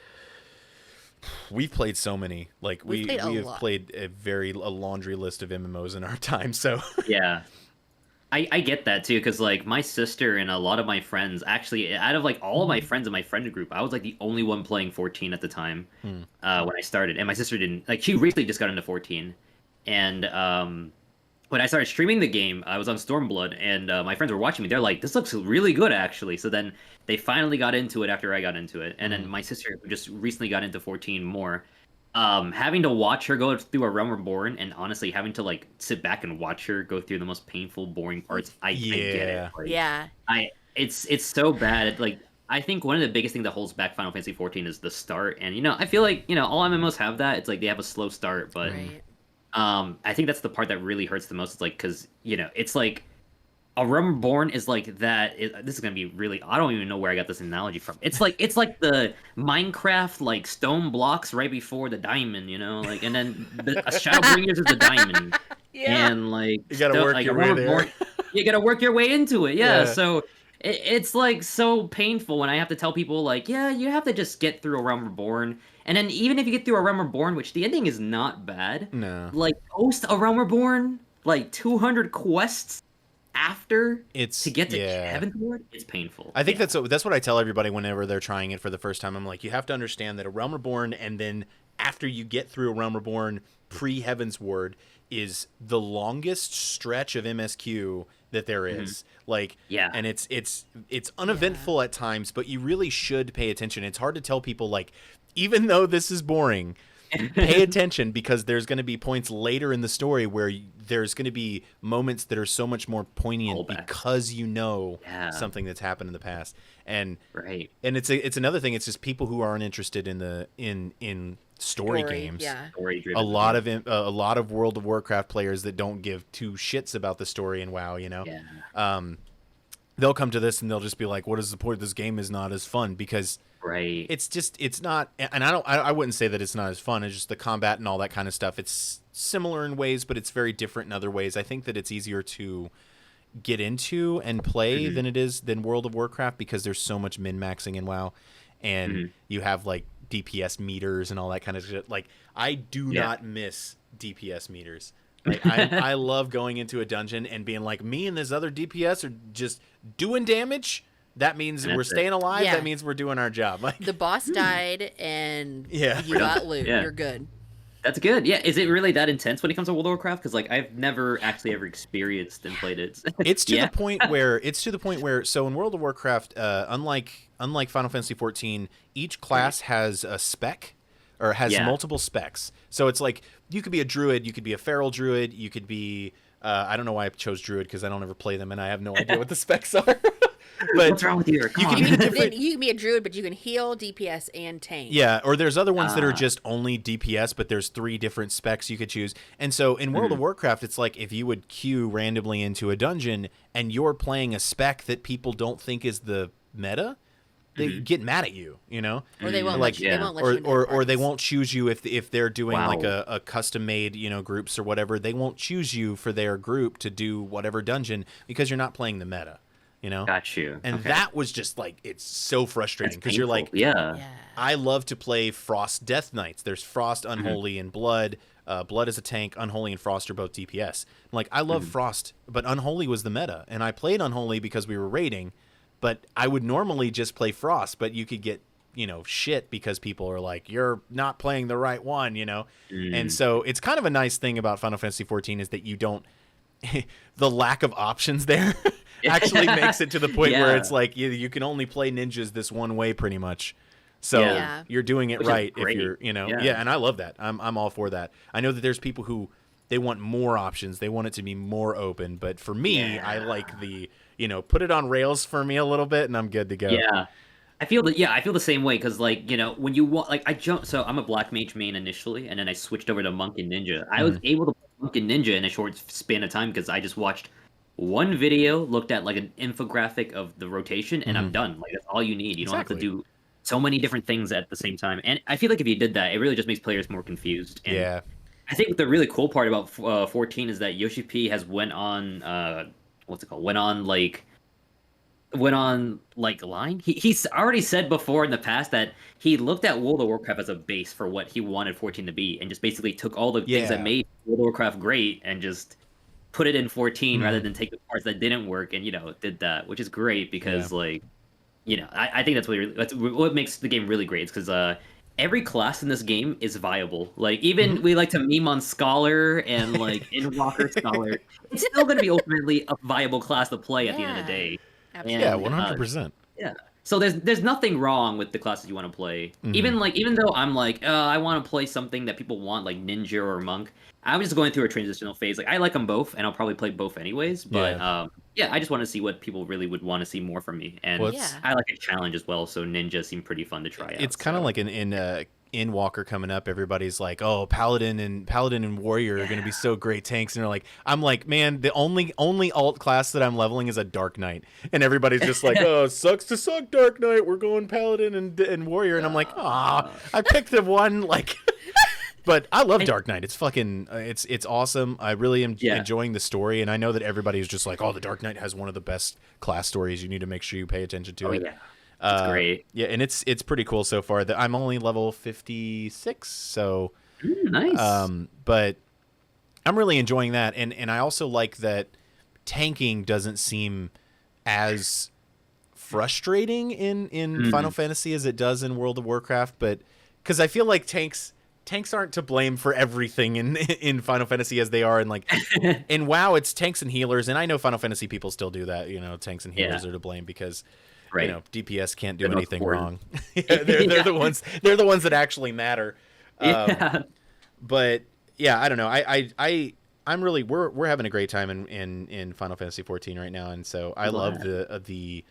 so many. Like we have played a laundry list of MMOs in our time. So yeah. I get that too, because like my sister and a lot of my friends, actually, out of like all of my friends in my friend group, I was like the only one playing 14 at the time when I started, and my sister didn't. Like, she recently just got into 14, and when I started streaming the game, I was on Stormblood, and my friends were watching me. They're like, "This looks really good, actually." So then they finally got into it after I got into it, and then my sister just recently got into 14 more. Having to watch her go through A Realm Reborn, and honestly having to like sit back and watch her go through the most painful, boring parts, I get it. Like, it's so bad. Like, I think one of the biggest things that holds back Final Fantasy 14 is the start, and I feel like all MMOs have that. It's like they have a slow start, but I think that's the part that really hurts the most. It's like, because it's like A Realm Reborn is like that. This is gonna be really. I don't even know where I got this analogy from. It's like the Minecraft like stone blocks right before the diamond, like, and then a Shadowbringers is the diamond, and like you gotta work your way there. You gotta work your way into it, So it's like so painful when I have to tell people like, you have to just get through A Realm Reborn, and then even if you get through A Realm Reborn, which the ending is not bad, like post A Realm Reborn, like 200 quests. After to get to Heavenward, it's painful. I think that's what I tell everybody whenever they're trying it for the first time. I'm like, you have to understand that A Realm Reborn, and then after you get through A Realm Reborn, pre-Heavensward is the longest stretch of MSQ that there is. And it's uneventful at times, but you really should pay attention. It's hard to tell people, like, even though this is boring, pay attention, because there's going to be points later in the story where there's going to be moments that are so much more poignant because something that's happened in the past. And it's another thing. It's just people who aren't interested in story games. A lot of World of Warcraft players that don't give two shits about the story in WoW. They'll come to this and they'll just be like, "What is the point? This game is not as fun because." It's not, and I wouldn't say that it's not as fun. It's just the combat and all that kind of stuff. It's similar in ways, but it's very different in other ways. I think that it's easier to get into and play than World of Warcraft, because there's so much min-maxing in WoW, and you have like DPS meters and all that kind of shit. Like, I do not miss DPS meters. Like, I love going into a dungeon and being like, me and this other DPS are just doing damage. That means we're staying alive. That means we're doing our job. Like, the boss died and you got loot. You're good. That's good. Yeah. Is it really that intense when it comes to World of Warcraft? Because like, I've never actually ever experienced and played it. It's to the point where so in World of Warcraft, unlike Final Fantasy 14, each class has a spec or has multiple specs. So it's like, you could be a druid, you could be a feral druid, you could be I don't know why I chose druid, because I don't ever play them and I have no idea what the specs are. But what's wrong with you? You can be a druid, but you can heal, DPS, and tank. Yeah, or there's other ones that are just only DPS, but there's 3 different specs you could choose. And so in World of Warcraft, it's like if you would queue randomly into a dungeon and you're playing a spec that people don't think is the meta, they get mad at you, Or they won't let you. They won't let you or they won't choose you if they're doing like a custom made groups or whatever. They won't choose you for their group to do whatever dungeon because you're not playing the meta. Got you. And that was just like, it's so frustrating because you're like, I love to play Frost Death Knights. There's Frost, Unholy, and Blood. Blood is a tank. Unholy and Frost are both DPS. Like, I love Frost, but Unholy was the meta, and I played Unholy because we were raiding. But I would normally just play Frost, but you could get shit because people are like, you're not playing the right one, And so it's kind of a nice thing about Final Fantasy 14 is that you don't the lack of options there actually makes it to the point where it's like you can only play ninjas this one way pretty much. So you're doing it right if you're, and I love that. I'm all for that. I know that there's people who they want more options. They want it to be more open. But for me, I like the, put it on rails for me a little bit, and I'm good to go. Yeah. I feel the same way because when you want so I'm a black mage main initially and then I switched over to monk and ninja. I was able to play monk and ninja in a short span of time because I just watched one video, looked at like an infographic of the rotation, and I'm done. Like that's all you need. You don't have to do so many different things at the same time. And I feel like if you did that, it really just makes players more confused. And I think the really cool part about 14 is that Yoshi P has went on line. He's already said before in the past that he looked at World of Warcraft as a base for what he wanted 14 to be, and just basically took all the things that made World of Warcraft great and just put it in 14 rather than take the parts that didn't work and did that, which is great because I think that's what makes the game really great. It's because every class in this game is viable. Like even we like to meme on Scholar and like Inwalker Scholar. It's still going to be ultimately a viable class to play at the end of the day. Absolutely. Yeah, 100%. Yeah. So there's nothing wrong with the classes you want to play. Even though I'm like, I want to play something that people want, like ninja or monk. I'm just going through a transitional phase. Like I like them both, and I'll probably play both anyways. But I just want to see what people really would want to see more from me, and I like a challenge as well. So ninja seemed pretty fun to try out. It's kind of like in Walker coming up, everybody's like, "Oh, Paladin and Warrior are going to be so great tanks," and they're like, "I'm like, man, the only alt class that I'm leveling is a Dark Knight," and everybody's just like, "Oh, sucks to suck, Dark Knight. We're going Paladin and Warrior," and I'm like, "Ah, I picked the one like." But I love Dark Knight. It's fucking, it's awesome. I really am enjoying the story, and I know that everybody's just like, "Oh, the Dark Knight has one of the best class stories. You need to make sure you pay attention to it." Yeah. It's great. Yeah, and it's pretty cool so far. That I'm only level 56, so nice. But I'm really enjoying that, and I also like that tanking doesn't seem as frustrating in Final Fantasy as it does in World of Warcraft. But because I feel like tanks aren't to blame for everything in Final Fantasy as they are in like in WoW. It's tanks and healers, and I know Final Fantasy people still do that. Tanks and healers are to blame because. Right. DPS can't do anything wrong. They're the ones. They're the ones that actually matter. But yeah, I don't know. I'm really we're having a great time in Final Fantasy 14 right now, and so I love the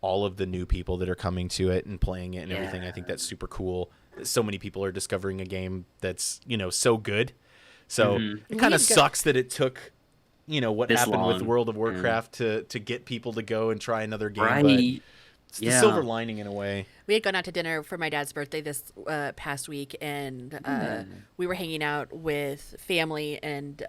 all of the new people that are coming to it and playing it and everything. I think that's super cool. So many people are discovering a game that's so good. So it kind of sucks that it took. What this happened with World of Warcraft to get people to go and try another game. Right. But it's the silver lining in a way. We had gone out to dinner for my dad's birthday this past week, and we were hanging out with family and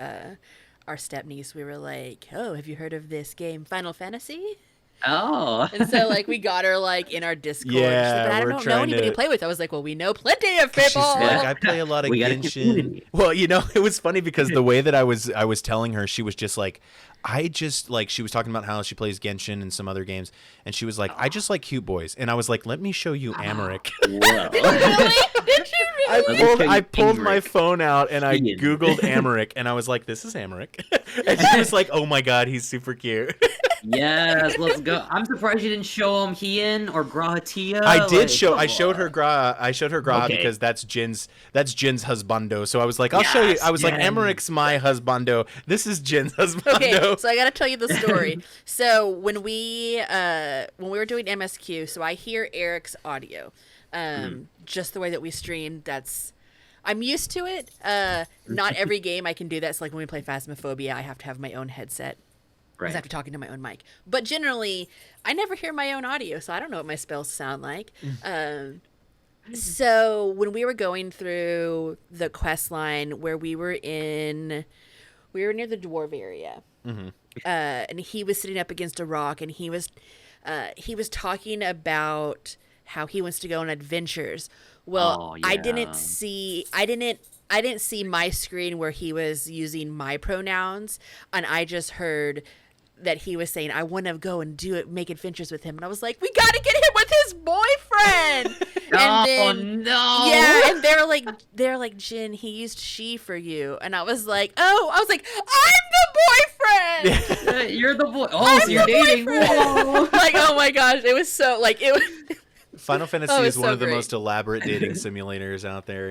our step-niece. We were like, "Oh, have you heard of this game, Final Fantasy?" Oh. And so, we got her, in our Discord. Yeah, she's like, but I don't know anybody to play with. I was like, well, we know plenty of people. Like, I play a lot of Genshin. Well, it was funny because the way that I was telling her, she was just like, she was talking about how she plays Genshin and some other games, and she was like, I just like cute boys. And I was like, let me show you Americ. Did you really? I pulled my phone out and I Googled Americ, and I was like, this is Americ. And she was like, oh my God, he's super cute. Yes, let's go. I'm surprised you didn't show him Hien or Grahatia. I showed her Graha because that's Jin's husbando. So I was like, I'll show you. I was like, Emeric's my husbando. This is Jin's husbando. Okay, so I got to tell you the story. So when we were doing MSQ, so I hear Eric's audio. Just the way that we stream, I'm used to it. Not every game I can do that. It's like when we play Phasmophobia, I have to have my own headset. Right. I have to talk into my own mic. But generally, I never hear my own audio, so I don't know what my spells sound like. So when we were going through the quest line where we were near the dwarf area, and he was sitting up against a rock, and he was talking about how he wants to go on adventures. Well, I didn't see my screen where he was using my pronouns, and I just heard that he was saying, I want to go and make adventures with him. And I was like, we got to get him with his boyfriend. No. Yeah. And they're like, Jen, he used she for you. And I was like, I'm the boyfriend. You're the boy. Oh, so you're dating. Whoa. Oh my gosh. It was so Final Fantasy is one of the most elaborate dating simulators out there,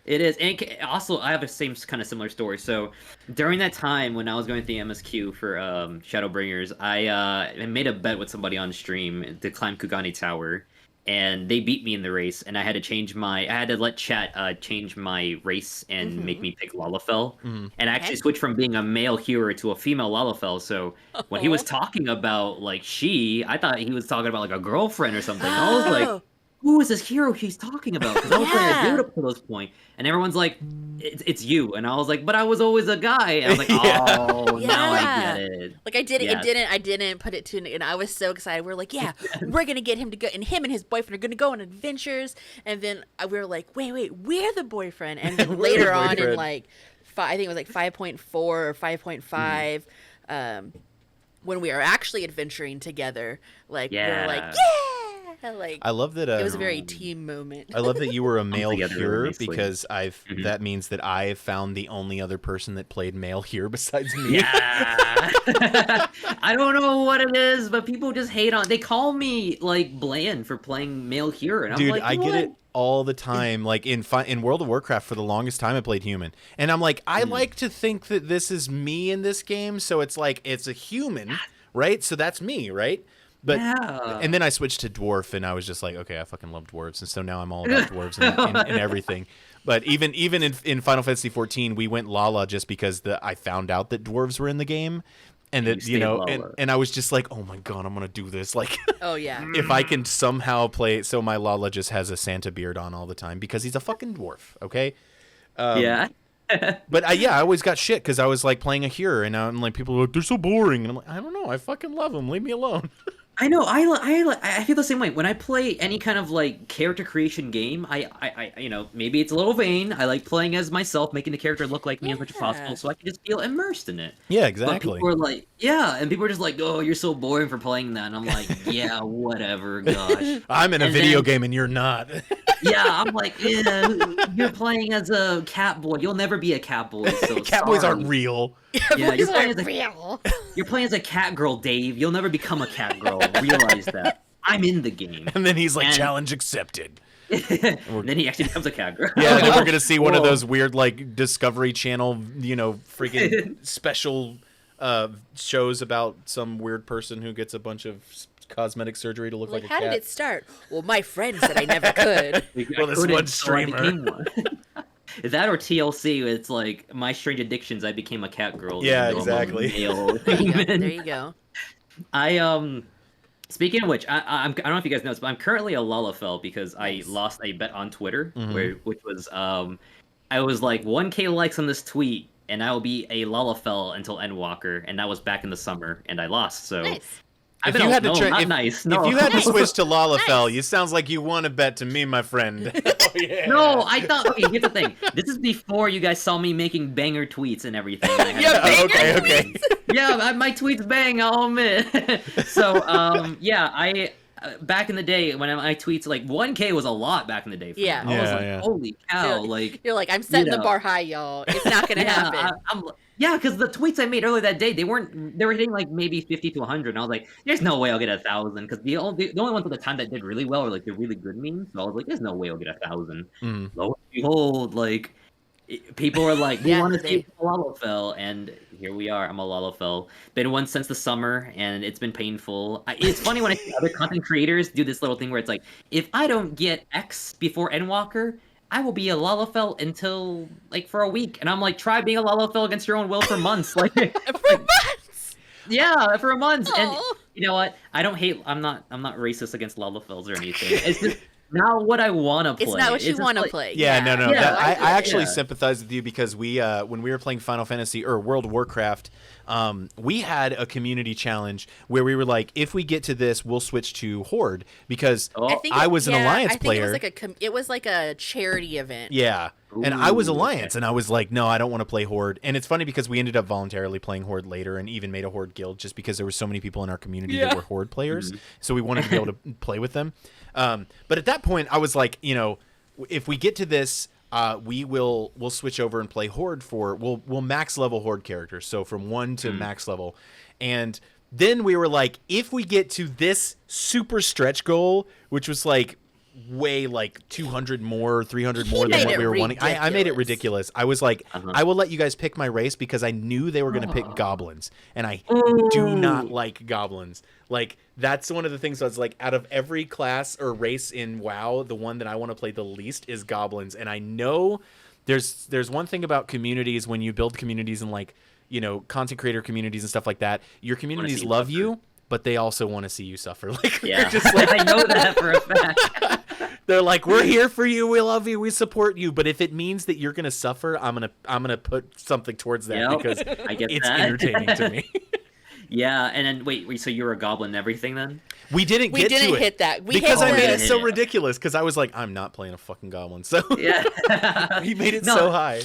It is, and also I have a kind of similar story. So during that time when I was going through the MSQ for Shadowbringers, I made a bet with somebody on stream to climb Kougaon Tower, and they beat me in the race, and I had to let chat change my race and make me pick Lalafell, and I actually switched from being a male hero to a female Lalafell. So when he was talking about like I thought he was talking about like a girlfriend or something. I was like, who is this hero he's talking about? Because I was playing a dude up to this point, and everyone's like, it's you, and I was like, but I was always a guy, and I was like, oh, now I get it. Like I didn't put it to, and I was so excited. We are like, yeah, we're gonna get him to go, and him and his boyfriend are gonna go on adventures, and then we were like, wait, we're the boyfriend, and then later on in like, I think it was like 5.4 or 5.5, when we are actually adventuring together, like we were like, yeah. Like, I love that. It was a very team moment. I love that you were a male here because that means that I found the only other person that played male here besides me. Yeah. I don't know what it is, but people just hate on. They call me like bland for playing male here, and I'm Dude, like, I get it all the time. Like in World of Warcraft, for the longest time, I played human, and I'm like, I like to think that this is me in this game, so it's like it's a human, right? So that's me, right? But and then I switched to dwarf, and I was just like, okay, I fucking love dwarves, and so now I'm all about dwarves and everything. But even in Final Fantasy XIV, we went Lala just because I found out that dwarves were in the game, and that and I was just like, oh my god, I'm gonna do this. Like, oh yeah, if I can somehow play it so my Lala just has a Santa beard on all the time because he's a fucking dwarf, okay? Yeah. But I always got shit because I was like playing a hero, and I'm like, people are like, they're so boring, and I'm like, I don't know, I fucking love them, leave me alone. I know. I feel the same way when I play any kind of like character creation game. I maybe it's a little vain. I like playing as myself, making the character look like me as much as possible, so I can just feel immersed in it. Yeah, exactly. But people are like, and people are just like, oh, you're so boring for playing that. And I'm like, yeah, whatever. Gosh, I'm in a video game and you're not. Yeah, I'm like, yeah, you're playing as a cat boy. You'll never be a cat boy. So cat boys aren't real. Yeah, you're playing as a cat girl, Dave. You'll never become a cat girl. Realize that. I'm in the game. And then he's like, challenge accepted. And then he actually becomes a cat girl. Yeah, and then we're gonna see one of those weird like Discovery Channel, freaking special shows about some weird person who gets a bunch of cosmetic surgery to look like a cat. How did it start? Well, my friend said I never could. Well, this one streamer. That or TLC, it's like My Strange Addictions, I became a cat girl. Yeah, exactly. There you go. Speaking of which, I don't know if you guys know this, but I'm currently a Lalafell because I lost a bet on Twitter, which was I was like 1K likes on this tweet, and I will be a Lalafell until Endwalker, and that was back in the summer, and I lost. So. Nice. If you had to switch to Lalafell, Nice. You sounds like you won a bet to me, my friend. Oh, yeah. No, I thought. Okay, here's the thing. This is before you guys saw me making banger tweets and everything. Okay. Yeah, my tweets bang. I'll admit. So, I back in the day when my tweets like 1K was a lot back in the day. For me. I was like, holy cow! You're like, I'm setting the bar high, y'all. It's not gonna happen. Yeah, because the tweets I made earlier that day, they were hitting like maybe 50 to 100, and I was like, there's no way I'll get 1,000, because the only ones at the time that did really well were like the really good memes, so I was like, there's no way I'll get 1,000. Lo and behold, like, people were like, we want to see a Lalafell, and here we are, I'm a Lalafell. Been one since the summer, and it's been painful. It's funny when I see other content creators do this little thing where it's like, if I don't get X before Endwalker, I will be a Lalafell until like for a week, and I'm like, try being a Lalafell against your own will for months, like for months. Yeah, for a month. And you know what? I'm not racist against Lalafells or anything. It's just not what I want to play. It's not what you want to play. Yeah, no. I actually sympathize with you because we, when we were playing Final Fantasy or World of Warcraft, we had a community challenge where we were like, if we get to this, we'll switch to Horde because I was an Alliance player. It was like a charity event. Yeah. And I was Alliance, and I was like, no, I don't want to play Horde. And it's funny because we ended up voluntarily playing Horde later and even made a Horde guild just because there were so many people in our community that were Horde players. So we wanted to be able to play with them. But at that point, I was like, if we get to this, we'll switch over and play Horde we'll max level Horde characters. So from 1 to max level. And then we were like, if we get to this super stretch goal, which was like way like 200 more, 300 more than made what it we were wanting. I made it ridiculous. I was like, I will let you guys pick my race because I knew they were going to pick goblins, and I do not like goblins. Like, that's one of the things that's like, out of every class or race in WoW, the one that I want to play the least is goblins. And I know there's one thing about communities when you build communities and like, you know, content creator communities and stuff like that. Your communities love you, but they also want to see you suffer. Like, Yeah, just like, I know that for a fact. they're like, we're here for you, we love you, we support you. But if it means that you're gonna suffer, I'm gonna put something towards that because I get it's that. entertaining to me. Yeah, and then wait, so you're a goblin and everything then? We didn't We get didn't to it hit that. We because hit I made the- it so ridiculous. Because I was like, I'm not playing a fucking goblin. So Yeah. he made it No, so high.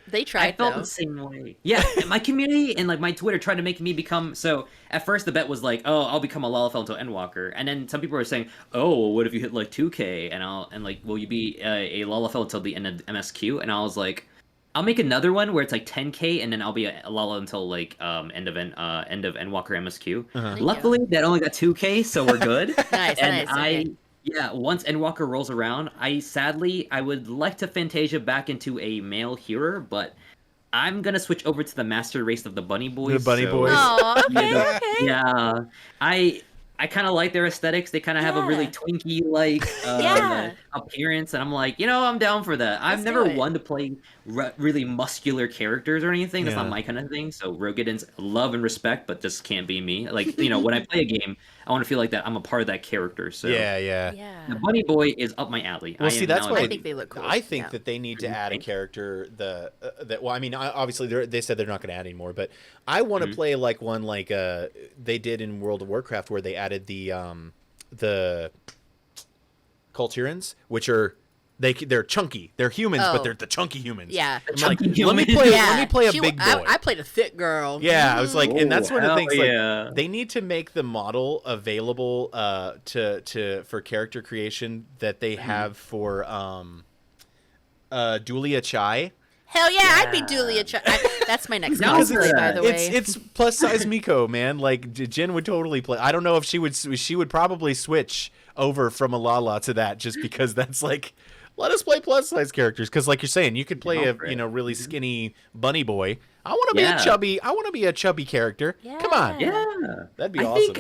They I tried felt though. the same way. Yeah, my community and like my Twitter tried to make me become. So at first the bet was like, oh, I'll become a Lalafell Endwalker, and then some people were saying, oh, well, what if you hit like 2K and like, will you be a Lalafell until the end of MSQ? And I was like, I'll make another one where it's like 10K, and then I'll be a Lala until like end of Endwalker MSQ. Luckily, that only got 2K, so we're good. Nice, And nice. Okay. yeah, once Endwalker rolls around, I would like to Fantasia back into a male hero, but I'm gonna switch over to the master race of the Bunny Boys. The Bunny Boys. Oh, okay, Yeah. okay. Yeah, I kind of like their aesthetics. They kind of have a really Yeah. Twinkie like Yeah. appearance, and I'm like, I'm down for that. I've Let's never do it. wanted to play really muscular characters or anything. That's Yeah. not my kind of thing. So Rogadins love and respect, but just can't be me. Like, when I play a game, I want to feel like that I'm a part of that character. So Yeah. Yeah. the Bunny Boy is up my alley. Well, see, that's why I think they look cool. I think Yeah. that they need to add a Thank you. character that. Well, I mean, obviously they said they're not going to add anymore, but I want to play like one like they did in World of Warcraft where they added the Kulturans, which are they're chunky. They're humans, but Oh. they're the chunky humans. Yeah. I'm like, Chunky let me humans. play. Yeah. Let me play a She- big boy. I played a thick girl. Yeah, I was like, and that's one of the hell things. yeah. Like, they need to make the model available for character creation that they have for Dulia Chai. Hell yeah, I'd be Dulia. That's my next Down for cosplay, by that. the way. It's plus size Miko, man. Like Jen would totally play. I don't know if she would. She would probably switch over from a Lala to that just because that's like, let us play plus size characters. Because like you're saying, you could play a really skinny bunny boy. I want to be a chubby. I want to be a chubby character. Come on, Yeah, that'd be awesome.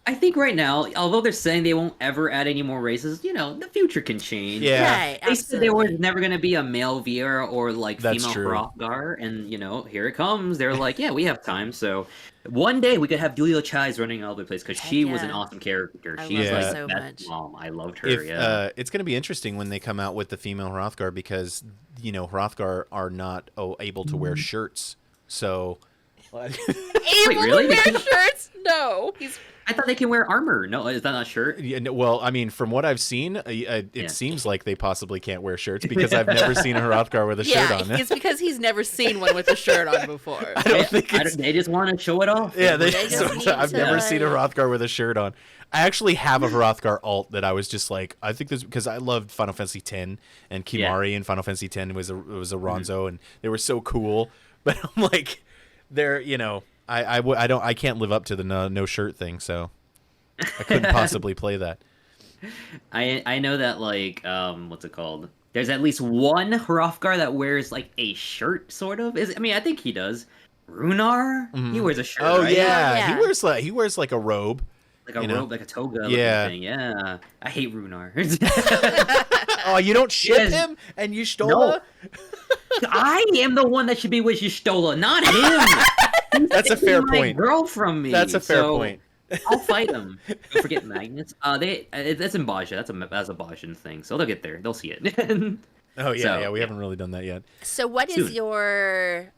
I think right now, although they're saying they won't ever add any more races, the future can change. Yeah. Right, They said there was absolutely. never going to be a male Viera or like That's female true. Hrothgar, and here it comes. They're like, yeah, we have time. So one day we could have Dulia Chai's running all over the place because she was an yeah. awesome character. I She love was her like so the best much. mom. I loved her. If yeah. it's going to be interesting when they come out with the female Hrothgar because Hrothgar are not able to wear shirts. So Able really? to wear shirts? No. He's I thought they can wear armor. No, is that not shirt? yeah, no, well, I mean, from what I've seen, it seems like they possibly can't wear shirts because I've never seen a Hrothgar with a shirt on. it's because he's never seen one with a shirt on before. I don't think it's. They just want to show it off. Yeah, They just need I've never to- seen a Hrothgar with a shirt on. I actually have a Hrothgar alt that I was just like, I think this because I loved Final Fantasy X and Kimari in Final Fantasy X was a Ronzo and they were so cool. But I'm like, they're I can't live up to the no shirt thing, so I couldn't possibly play that. I know that like what's it called? There's at least one Hrothgar that wears like a shirt, sort of. I think he does. Runar, he wears a shirt. Oh right? yeah. Yeah. he wears like a robe. Like a You know? robe, like a toga. Yeah. Thing. Yeah. I hate Runar. Oh, you don't ship Yes. him and Y'shtola? I am the one that should be with Y'shtola, not him. That's a He's fair my point. Girl from me. That's a fair so point. I'll fight him. Don't forget Magnus. That's in Baja. That's a Bajan thing. So they'll get there. They'll see it. Oh yeah, So, yeah. We yeah. haven't really done that yet. So, what is Dude. your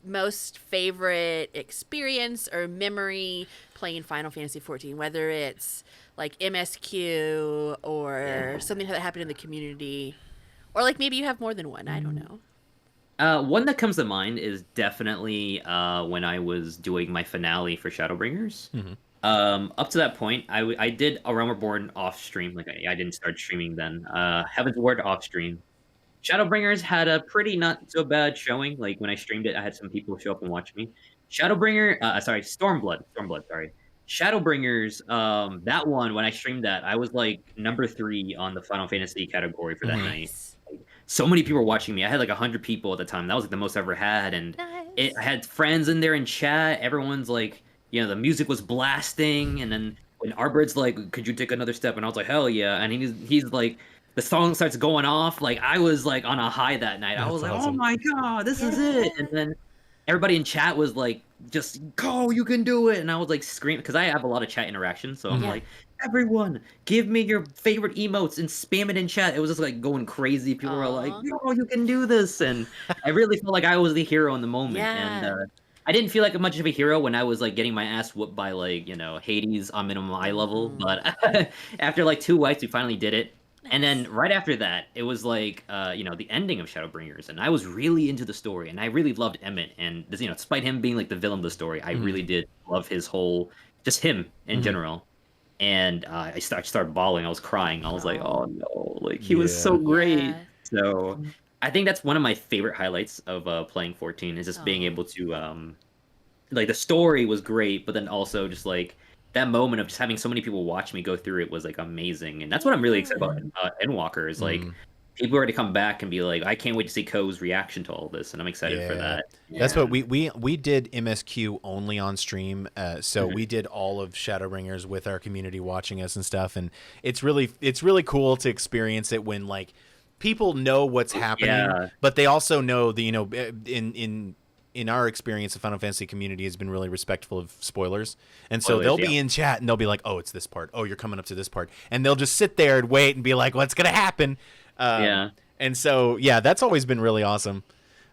most favorite experience or memory playing Final Fantasy XIV? Whether it's like MSQ or something that happened in the community, or like maybe you have more than one. I don't know. One that comes to mind is definitely when I was doing my finale for Shadowbringers. Up to that point, I did A Realm Reborn off stream. Like I didn't start streaming then. Heaven's Ward off stream. Shadowbringers had a pretty not so bad showing. Like when I streamed it, I had some people show up and watch me. Stormblood. Sorry. Shadowbringers, that one, when I streamed that, I was like number 3 on the Final Fantasy category for that night. Nice. So many people were watching me. I had like 100 people at the time. That was like the most I ever had, and Nice. I had friends in there in chat. Everyone's like, the music was blasting, and then when Artbird's like, "Could you take another step?" and I was like, "Hell yeah!" And he's like, the song starts going off. Like I was like on a high that night. I was like, awesome. "Oh my god, this is it!" And then everybody in chat was like, "Just go, you can do it!" And I was like screaming because I have a lot of chat interaction, so I'm like, "Everyone, give me your favorite emotes and spam it in chat." It was just like going crazy. People were like, "Yo, you can do this!" And I really felt like I was the hero in the moment. Yeah. And I didn't feel like much of a hero when I was like getting my ass whooped by like Hades on minimum eye level. But after like 2 wipes, we finally did it. And then right after that, it was like the ending of Shadowbringers, and I was really into the story, and I really loved Emmett, and despite him being like the villain of the story, I really did love his whole, just him in general. And I started bawling. I was crying. I was like, oh no, like he was so great. Yeah. So I think that's one of my favorite highlights of playing 14 is just being able to like the story was great, but then also just like that moment of just having so many people watch me go through it was like amazing. And that's what I'm really excited about Endwalker is like people are going to come back and be like, I can't wait to see Ko's reaction to all this, and I'm excited for that. That's what we did MSQ only on stream, so we did all of Shadowbringers with our community watching us and stuff, and it's really cool to experience it when like people know what's happening, but they also know the in our experience, the Final Fantasy community has been really respectful of spoilers. And so they'll be in chat and they'll be like, oh, it's this part. Oh, you're coming up to this part. And they'll just sit there and wait and be like, what's going to happen? And so, that's always been really awesome.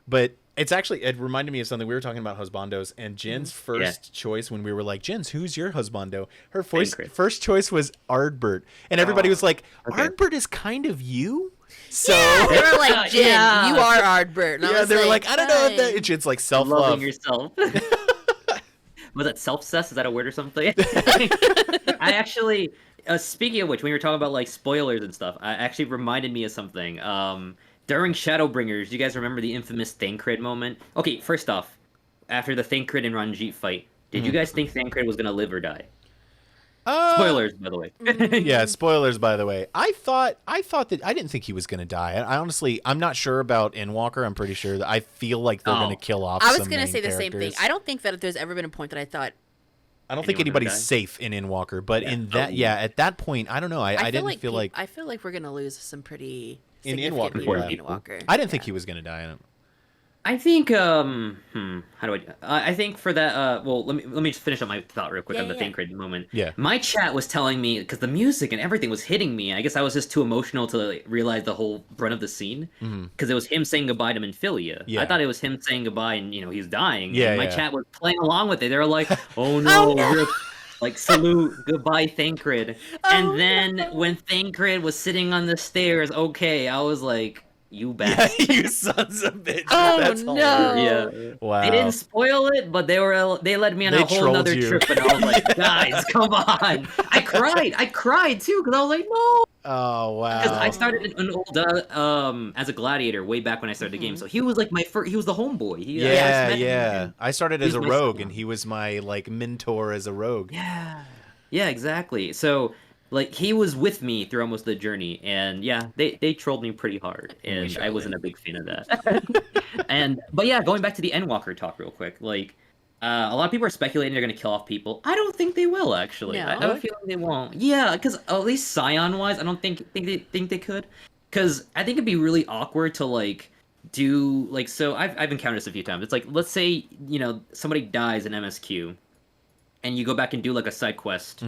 But it reminded me of something. We were talking about husbandos, and Jen's first choice when we were like, Jen's, who's your husbando? Her first choice was Ardbert. And everybody was like, Ardbert is kind of you? So they were like, Jen, you are Ardbert. And they were like, I don't know if that. It's like self-love. Loving yourself. Was that self-cess? Is that a word or something? I actually, speaking of which, when you were talking about like spoilers and stuff, I actually reminded me of something. During Shadowbringers, you guys remember the infamous Thancred moment? Okay, first off, after the Thancred and Ranjit fight, did you guys think Thancred was gonna live or die? Spoilers, by the way. Yeah, spoilers, by the way. I thought that I didn't think he was going to die. I honestly, I'm not sure about Endwalker. I'm pretty sure that I feel like they're going to kill off. I was going to say the same thing. I don't think that there's ever been a point that I thought. I don't think anybody's safe in Endwalker, but in that, at that point, I don't know. I didn't feel like. I feel like we're going to lose some pretty in significant Endwalker. I didn't think he was going to die. I think how do I think for that well let me just finish up my thought real quick on the Thancred moment. My chat was telling me, because the music and everything was hitting me, I guess I was just too emotional to like, realize the whole brunt of the scene, because it was him saying goodbye to Minfilia. I thought it was him saying goodbye and he's dying. And my chat was playing along with it. They were like, oh no. Like, salute, goodbye, Thancred. And then when Thancred was sitting on the stairs, I was like, you bastard. You sons of bitches. Oh, That's no. Yeah. Wow. They didn't spoil it, but they led me on a whole nother trip, and I was like, guys, come on. I cried too, because I was like, no. Oh, wow. Because I started an old as a gladiator way back when I started the game, so he was like he was the homeboy. I started as a rogue, and he was my like mentor as a rogue. Yeah, exactly. So like he was with me through almost the journey, and they trolled me pretty hard, and I wasn't a big fan of that. But going back to the Endwalker talk real quick, like a lot of people are speculating they're gonna kill off people. I don't think they will actually. No? I have a feeling they won't. Yeah, because at least Scion wise, I don't think they could, because I think it'd be really awkward to like do like, so I've encountered this a few times. It's like, let's say somebody dies in MSQ, and you go back and do like a side quest.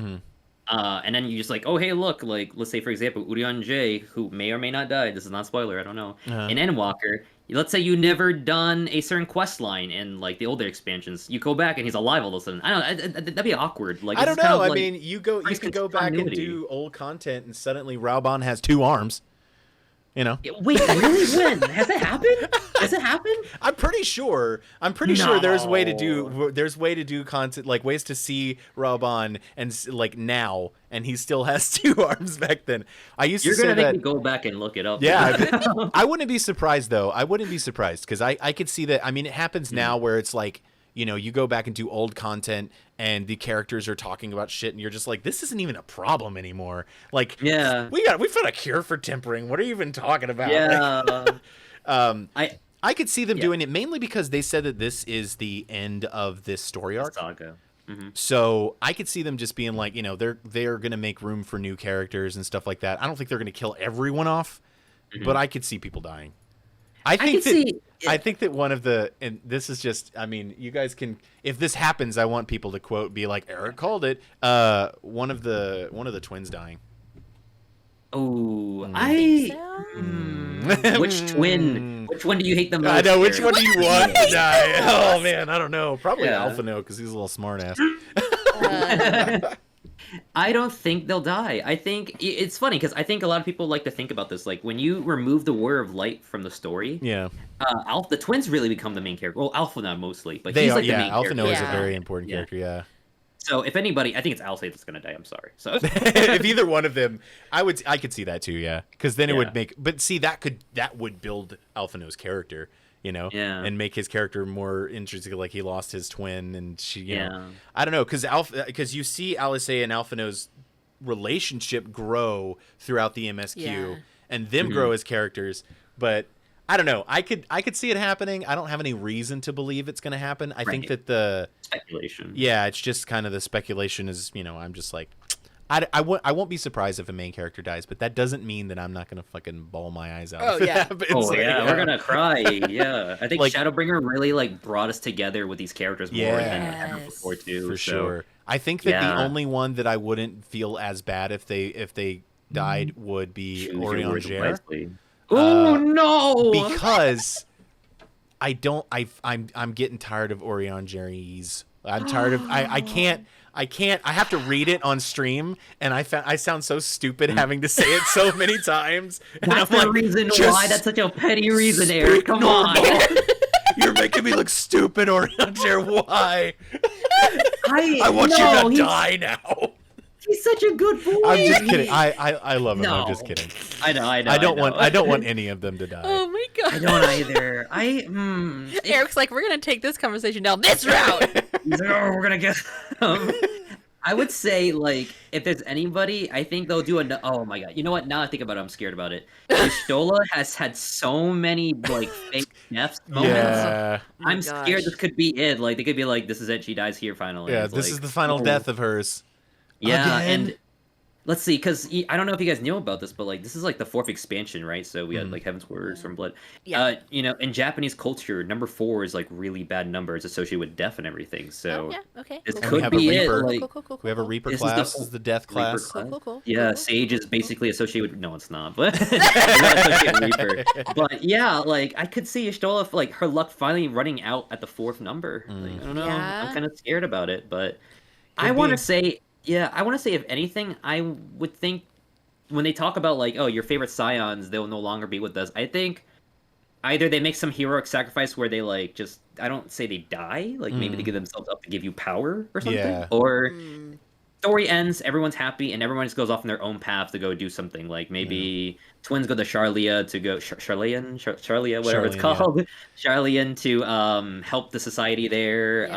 And then you just like, oh, hey, look, like, let's say, for example, Urian J, who may or may not die, this is not spoiler, I don't know, in Endwalker, let's say you never done a certain quest line in, like, the older expansions, you go back and he's alive all of a sudden. I don't know, that'd be awkward. Like, I don't know, I mean, you can go back and do old content, and suddenly Raubon has 2 arms. Wait, really? When? Has it happened? Has it happened? I'm pretty sure there's way to do content, like ways to see Raubon and like now, and he still has 2 arms back then. You're gonna make me go back and look it up. Yeah, I wouldn't be surprised though. I wouldn't be surprised, because I could see that. I mean, it happens now where it's like, you go back and do old content and the characters are talking about shit and you're just like, this isn't even a problem anymore. Like, we found a cure for tempering. What are you even talking about? I could see them doing it mainly because they said that this is the end of this story arc. Saga. Mm-hmm. So I could see them just being like, they're going to make room for new characters and stuff like that. I don't think they're going to kill everyone off, but I could see people dying. I think that one of the, and this is just, I mean, you guys can, if this happens, I want people to be like, Eric called it. One of the twins dying. Oh, which twin? Which one do you hate the most? I know. Which one do you want to die? Oh man, I don't know. Probably Alphino because he's a little smartass. I don't think they'll die. I think it's funny because I think a lot of people like to think about this. Like when you remove the Warrior of Light from the story, the twins really become the main character. Well, Alphino mostly, but he's like the main character. Alphino is a very important character. Yeah. So if anybody, I think it's Alcide that's gonna die. I'm sorry. So if either one of them, I could see that too. Yeah, because then it would make. But see, that would build Alphino's character, and make his character more interesting. Like he lost his twin, and she, I don't know, because you see Alice and Alphino's relationship grow throughout the MSQ, and them grow as characters, but. I don't know. I could see it happening. I don't have any reason to believe it's going to happen. I think that the speculation. Yeah, it's just kind of the speculation is, I'm just like, I won't be surprised if a main character dies, but that doesn't mean that I'm not going to fucking bawl my eyes out. Oh yeah. We're going to cry. Yeah. I think Shadowbringer really brought us together with these characters more than ever before too. For sure. I think that the only one that I wouldn't feel as bad if they died would be Orion Jer. Oh no! Because I'm getting tired of Orion Jerry's. I'm tired of I can't I have to read it on stream and I sound so stupid having to say it so many times. And that's the reason why. That's such a petty reason, Eric. Come on. You're making me look stupid, Orion Jer. Why? I want you to die now. He's such a good boy. I'm just kidding. I love him. No. I'm just kidding. I know. I don't want any of them to die. Oh my god. I don't either. Eric's like, we're gonna take this conversation down this route. He's like, we're gonna get. I would say, like, if there's anybody, I think they'll do a. Oh my god! You know what? Now I think about it, I'm scared about it. Y'shtola has had so many like fake death moments. Yeah. I'm scared this could be it. Like they could be like, this is it. She dies here finally. Yeah, this is the final death of hers. Yeah, Again? and let's see, because I don't know if you guys knew about this, but like this is like the 4th expansion, right? So we had like Heaven's Warriors from Blood. Yeah. In Japanese culture, number 4 is like really bad number. It's associated with death and everything. So this could be it. Like, cool. We have a Reaper class. This is the death class. Cool. Yeah, Sage is basically associated with. No, it's not. But it's not associated with Reaper. But yeah, like I could see Y'shtola like her luck finally running out at the 4th number. Like, I don't know. Yeah. I'm kind of scared about it, but I want to say. Yeah, I want to say, if anything, I would think when they talk about, like, oh, your favorite scions, they'll no longer be with us, I think either they make some heroic sacrifice where they, like, just, I don't say they die, like, maybe they give themselves up to give you power or something, or story ends, everyone's happy, and everyone just goes off on their own path to go do something, like, maybe twins go to Charlia to go, Charlia, whatever it's called, Charlian to help the society there,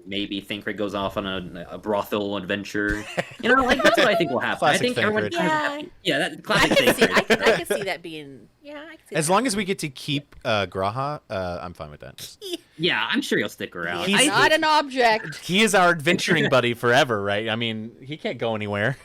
maybe Thancred goes off on a brothel adventure, like, that's what I think will happen. Classic I think Thancred. everyone, that classic I Thancred. could see that being, I could see As long as we get to keep Graha, I'm fine with that. Yeah, I'm sure he'll stick around. He's not an object. He is our adventuring buddy forever, right? I mean, he can't go anywhere.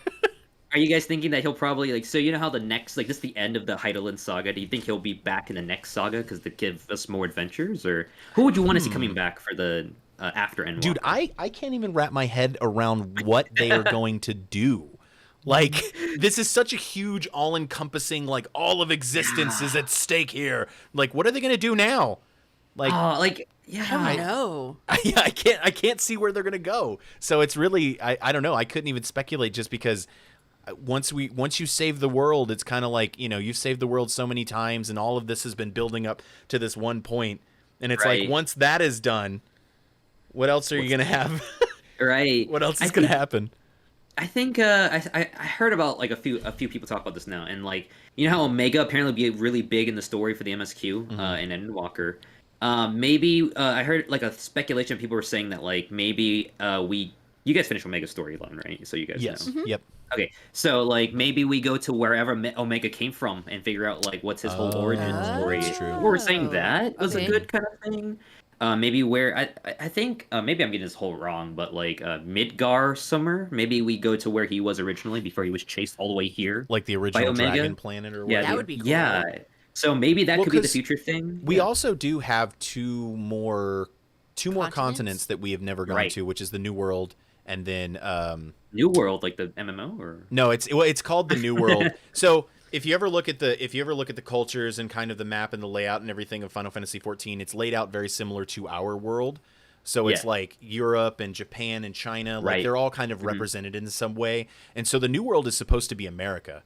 Are you guys thinking that he'll probably, like, so you know how the next, like, this is the end of the Hydaelyn saga, do you think he'll be back in the next saga because they give us more adventures, or who would you want to see coming back for the after Endwalker? Dude, I can't even wrap my head around what they are going to do. Like, this is such a huge, all-encompassing, like, all of existence is at stake here. Like, what are they going to do now? Like, I don't know. I can't see where they're going to go. So it's really, I don't know. I couldn't even speculate just because once you save the world, it's kind of like, you've saved the world so many times and all of this has been building up to this one point. And it's like, once that is done, what else are you going to have? Right. What else is going to happen? I think I heard about like a few people talk about this now, and like how Omega apparently be really big in the story for the MSQ in Endwalker. Maybe I heard like a speculation. People were saying that like maybe you guys finished Omega storyline, right? So you guys Yes. know. Yep. Okay, so like maybe we go to wherever Omega came from and figure out like what's his whole origin story. That's true. People were saying that was a Okay. good kind of thing. Maybe where I think maybe I'm getting this whole wrong, but like Midgar Summer. Maybe we go to where he was originally before he was chased all the way here. Like the original Dragon Planet or whatever. That would be cool. Yeah. So maybe that Well, could be the 'cause future thing. We Yeah. also do have two more continents Continents? that we have never gone Right. to, which is the New World and then New World, like the MMO, or no, it's called the New World. So if you ever look at the cultures and kind of the map and the layout and everything of Final Fantasy XIV, it's laid out very similar to our world. So it's Yeah. like Europe and Japan and China, like Right. they're all kind of represented in some way. And so the New World is supposed to be America.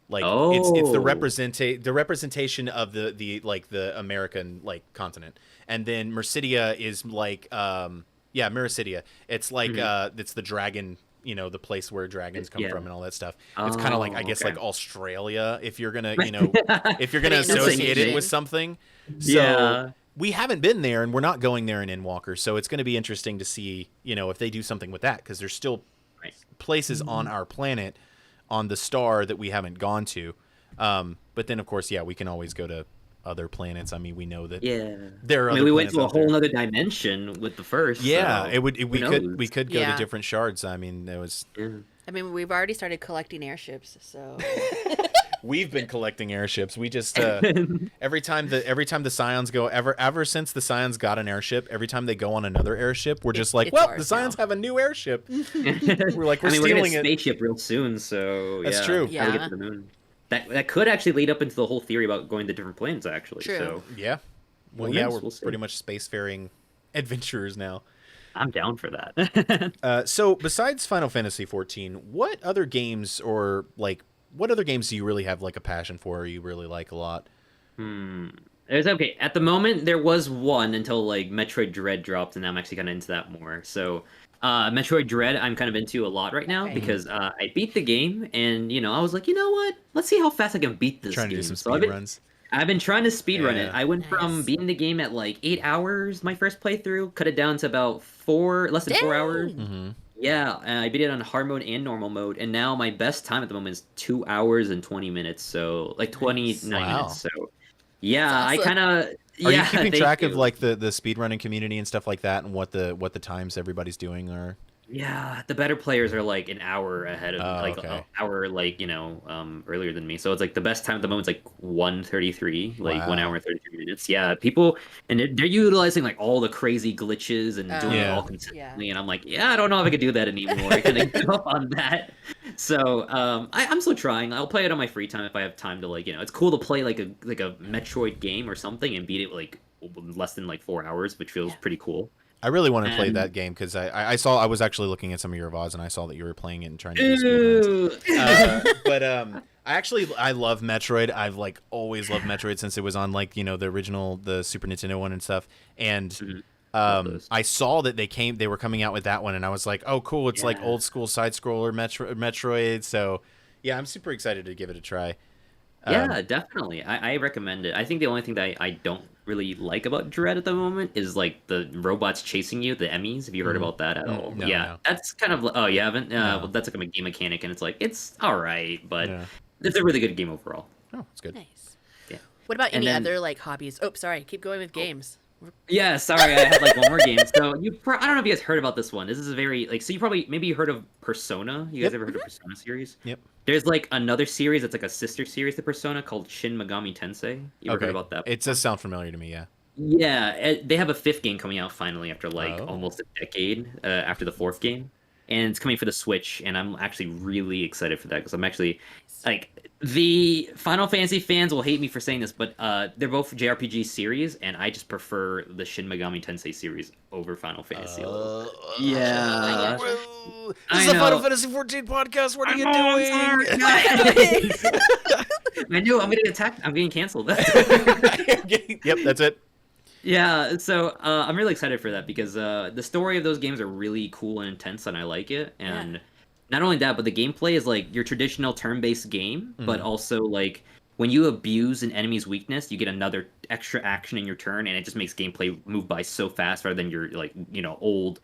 Like it's the representation of the American like continent. And then Mercidia is like Mercidia. It's like it's the dragon, the place where dragons come from and all that stuff. It's kind of like I guess okay. like Australia if you're going to, if you're going to Pretty associate it interesting. with something. So Yeah. we haven't been there and we're not going there in Endwalker, so it's going to be interesting to see, if they do something with that because there's still Right. places on our planet on the star that we haven't gone to. But then of course, we can always go to other planets. I mean, we know that there are other we went planets to a out there. whole other dimension with the first. Yeah, so we knows? could go to Yeah. different shards. I mean, there was Yeah. I mean, we've already started collecting airships, so we've been collecting airships. We just every time the Scions go ever since the Scions got an airship, every time they go on another airship, we're just like, It's well, ours the Scions now. have a new airship. We're like, we're I mean, we're stealing getting a it. spaceship real soon, so That's yeah, true. How to Yeah. get to the moon. That could actually lead up into the whole theory about going to different planets. Actually, True. so Yeah. Well, Who knows? we're We'll see. pretty much spacefaring adventurers now. I'm down for that. So besides Final Fantasy XIV, what other games do you really have like a passion for or you really like a lot? There's okay. At the moment, there was one until like Metroid Dread dropped, and now I'm actually kind of into that more. So, Metroid Dread, I'm kind of into a lot right now Okay. because I beat the game, and I was like, you know what? Let's see how fast I can beat this Trying to game. do some So I've speed been- runs. I've been trying to speedrun it. Yeah. I went from Nice. beating the game at like 8 hours my first playthrough, cut it down to about less than 4 hours. Dang. Mm-hmm. Yeah, and I beat it on hard mode and normal mode, and now my best time at the moment is 2 hours and 20 minutes, so like 29 Wow. minutes. So yeah, That's I awesome. kind of Are yeah. you keeping thank track of you. like the speedrunning community and stuff like that and what the times everybody's doing are? Yeah, the better players are like an hour ahead of Oh, like okay. an hour earlier than me. So it's like the best time at the moment is like 1:33, like Wow. 1 hour and 33 minutes. Yeah, people and they're utilizing like all the crazy glitches and doing it Yeah. all consistently. And I'm like, yeah, I don't know if I could do that anymore. I kind of give up on that. So I'm still trying. I'll play it on my free time if I have time to like it's cool to play like a Metroid game or something and beat it like less than like 4 hours, which feels pretty cool. I really want to play And- that game because I was actually looking at some of your VODs and I saw that you were playing it and trying to do speedruns. But I love Metroid. I've like always loved Metroid since it was on like the original the Super Nintendo one and stuff. And Love those. I saw that they were coming out with that one and I was like, oh cool, it's like Yeah. old school side scroller Metroid. So yeah, I'm super excited to give it a try. Yeah, definitely. I recommend it. I think the only thing that I don't really like about Dread at the moment is like the robots chasing you, the Emmys. Have you heard about that at all? No, yeah, no. that's kind of oh you haven't. No. Well, that's like a game mechanic, and it's like it's all right, but Yeah. it's a really good game overall. Oh, it's good. Nice. Yeah. What about And any then- other like hobbies? Oh, sorry. Keep going with games. Yeah, sorry, I had like one more game. So I don't know if you guys heard about this one. This is a very like so you probably maybe you heard of Persona. You guys Yep. ever heard of Persona series? Yep. There's like another series that's like a sister series to Persona called Shin Megami Tensei. You ever heard about that? It does sound familiar to me. Yeah. Yeah, they have a fifth game coming out finally after like Oh. almost a decade after the fourth game, and it's coming for the Switch, and I'm actually really excited for that because I'm actually like the Final Fantasy fans will hate me for saying this, but they're both JRPG series, and I just prefer the Shin Megami Tensei series over Final Fantasy. Yeah. This I is a Final know. Fantasy 14 podcast. What are you I'm doing? sorry. I knew I'm gonna get attacked. I'm getting canceled. Yep, that's it. Yeah, so I'm really excited for that because the story of those games are really cool and intense, and I like it. And not only that, but the gameplay is like your traditional turn-based game, but also like when you abuse an enemy's weakness, you get another extra action in your turn, and it just makes gameplay move by so fast rather than you're like, old.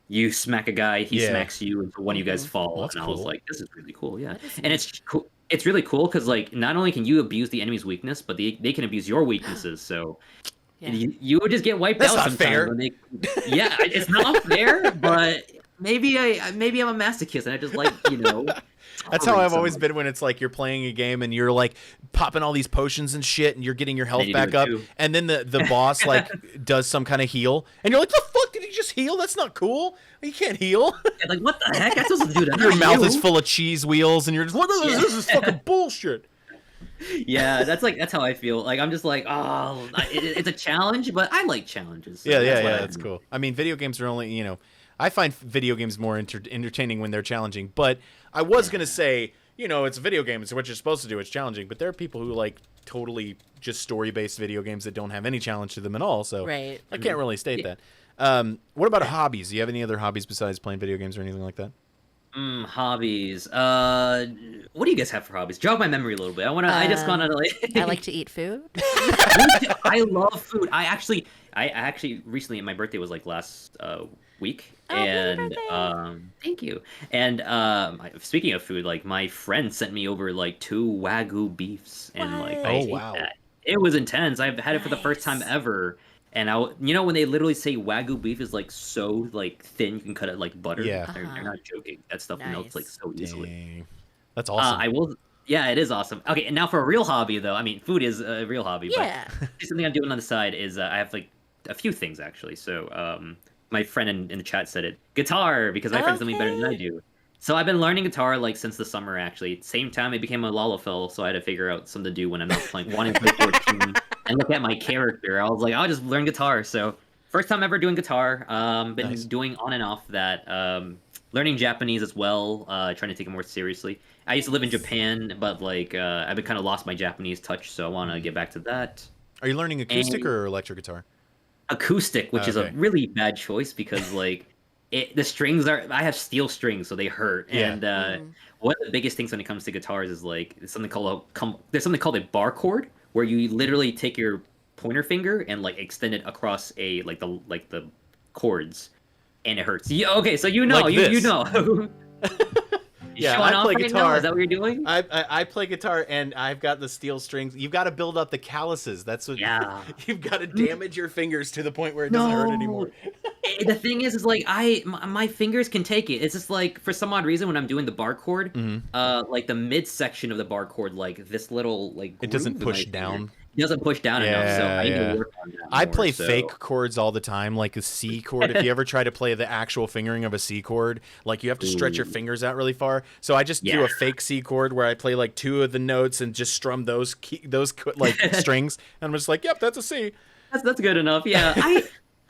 You smack a guy, he smacks you, and one of you guys fall. Well, that's and I cool. was like, this is really cool, yeah. That And is it's cool. It's really cool because like not only can you abuse the enemy's weakness, but they can abuse your weaknesses. So Yeah. you would just get wiped That's out not sometimes. fair. When they, yeah, it's not fair, but maybe I'm a masochist and I just like That's how I've always been when it's like you're playing a game and you're like popping all these potions and shit and you're getting your health you back do it up, too. and then the boss like does some kind of heal and you're like, the fuck, did he just heal? That's not cool. You can't heal. Like, what the heck? I supposed to do that. Your mouth You. is full of cheese wheels and you're just, what is this? This is fucking bullshit. Yeah, that's how I feel. Like I'm just like, oh, it's a challenge, but I like challenges. So Yeah, that's what I that's do. cool. I mean, video games are only, I find video games more entertaining when they're challenging, but I was going to say, it's a video game. It's what you're supposed to do. It's challenging. But there are people who like totally just story-based video games that don't have any challenge to them at all. So Right. I can't really state that. What about hobbies? Do you have any other hobbies besides playing video games or anything like that? Hobbies. What do you guys have for hobbies? Jog my memory a little bit. I just wanna like. I like to eat food. I love food. I actually recently, my birthday was like last week, Oh, happy and birthday. thank you. And speaking of food, like my friend sent me over like 2 Wagyu beefs, and like What? I Oh, ate wow. that. It was intense. I've had it for the first time Nice. ever. And when they literally say Wagyu beef is like so like thin, you can cut it like butter. Yeah. They're not joking. That stuff melts like Nice. so easily. Dang. That's awesome. I will. Yeah, it is awesome. Okay, and now for a real hobby though. I mean, food is a real hobby. Yeah. But something I'm doing on the side is I have like a few things actually. So my friend in the chat said it, guitar, because my friend's doing better than I do. So I've been learning guitar like since the summer actually. Same time it became a Lalafell, so I had to figure out something to do when I'm not playing, wanting to play 14 and look at my character. I was like, I'll just learn guitar. So first time ever doing guitar. Been Nice. doing on and off that. Learning Japanese as well. Trying to take it more seriously. I used to live in Japan, but like I've been kind of lost my Japanese touch, so I want to get back to that. Are you learning acoustic and- or electric guitar? Acoustic, which is a Okay. really bad choice because like the strings I have steel strings, so they hurt. Yeah. And one of the biggest things when it comes to guitars is like there's something called a bar chord, where you literally take your pointer finger and like extend it across the chords, and it hurts. Yeah, okay, so you Like you this. know. Yeah, Showing I off play right now? guitar. Is that what you're doing? I play guitar and I've got the steel strings. You've got to build up the calluses. That's what. Yeah. You've got to damage your fingers to the point where it doesn't hurt No. anymore. The thing is like my fingers can take it. It's just like for some odd reason when I'm doing the bar chord, like the mid section of the bar chord, like this little like It doesn't groove in my push finger, down. It doesn't push down enough, so I need Yeah. to work on that. I more, play so. fake chords all the time, like a C chord. If you ever try to play the actual fingering of a C chord, like you have to stretch your fingers out really far. So I just do Yeah. a fake C chord where I play like 2 of the notes and just strum those like strings. And I'm just like, yep, that's a C. That's good enough. Yeah,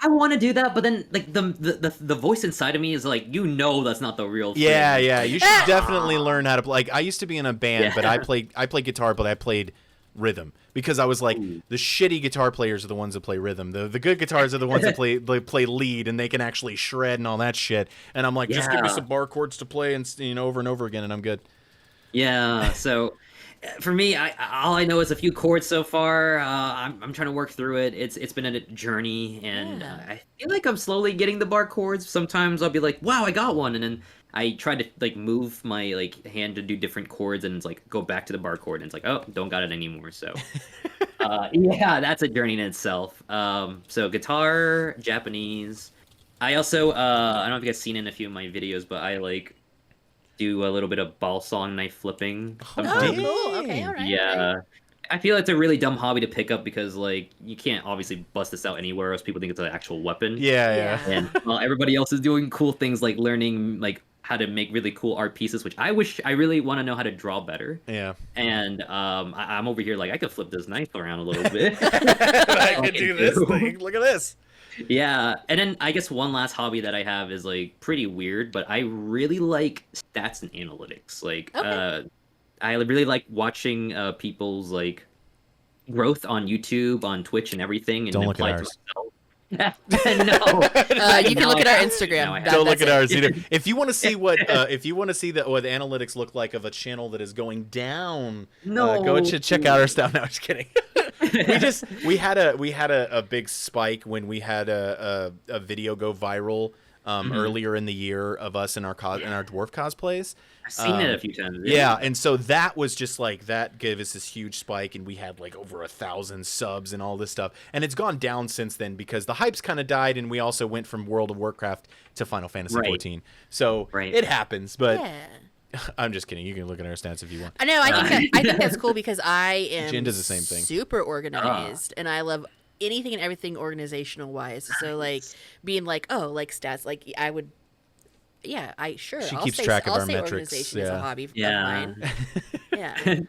I want to do that, but then like the voice inside of me is like, that's not the real thing. Yeah, yeah. You should definitely learn how to play. Like I used to be in a band, Yeah. but I played guitar, but I played rhythm because I was like, the shitty guitar players are the ones that play rhythm. The good guitars are the ones that play lead and they can actually shred and all that shit. And I'm like, just give me Yeah. some bar chords to play and over and over again, and I'm good. Yeah, so for me, all I know is a few chords so far. I'm trying to work through it. It's been a journey, and Yeah. I feel like I'm slowly getting the bar chords. Sometimes I'll be like, "Wow, I got one," and then I try to like move my like hand to do different chords, and it's like go back to the bar chord, and it's like, "Oh, don't got it anymore." So, yeah, that's a journey in itself. So guitar, Japanese. I also I don't know if you guys seen in a few of my videos, but I like do a little bit of ball saw knife flipping. Oh, sometimes. cool. Okay, all right. Yeah. I feel it's a really dumb hobby to pick up because like you can't obviously bust this out anywhere else people think it's an actual weapon. Yeah, Yeah. yeah. And everybody else is doing cool things like learning like how to make really cool art pieces, which I really want to know how to draw better. Yeah. And I'm over here like I could flip this knife around a little bit. I can do this thing. Look at this. Yeah, and then I guess one last hobby that I have is like pretty weird, but I really like stats and analytics. Like, Okay. I really like watching people's like growth on YouTube, on Twitch, and everything, and Don't look at apply it to ours. myself. You can look at our Instagram. Go look at ours. If you want to see what what the analytics look like of a channel that is going down, go check out our stuff. No, I'm just kidding. we had a big spike when we had a video go viral earlier in the year of us in our dwarf cosplays. I've seen it a few times. Yeah, and so that was just like that gave us this huge spike, and we had like over 1,000 subs and all this stuff. And it's gone down since then because the hype's kind of died, and we also went from World of Warcraft to Final Fantasy XIV. So it happens, but I'm just kidding. You can look at our stats if you want. I know. I think that's cool because I am Jen does the same thing. Super organized, and I love anything and everything organizational wise. So like being like, oh, like stats, like I would. Yeah, She keeps track of our metrics. Organization is a hobby of mine. Yeah.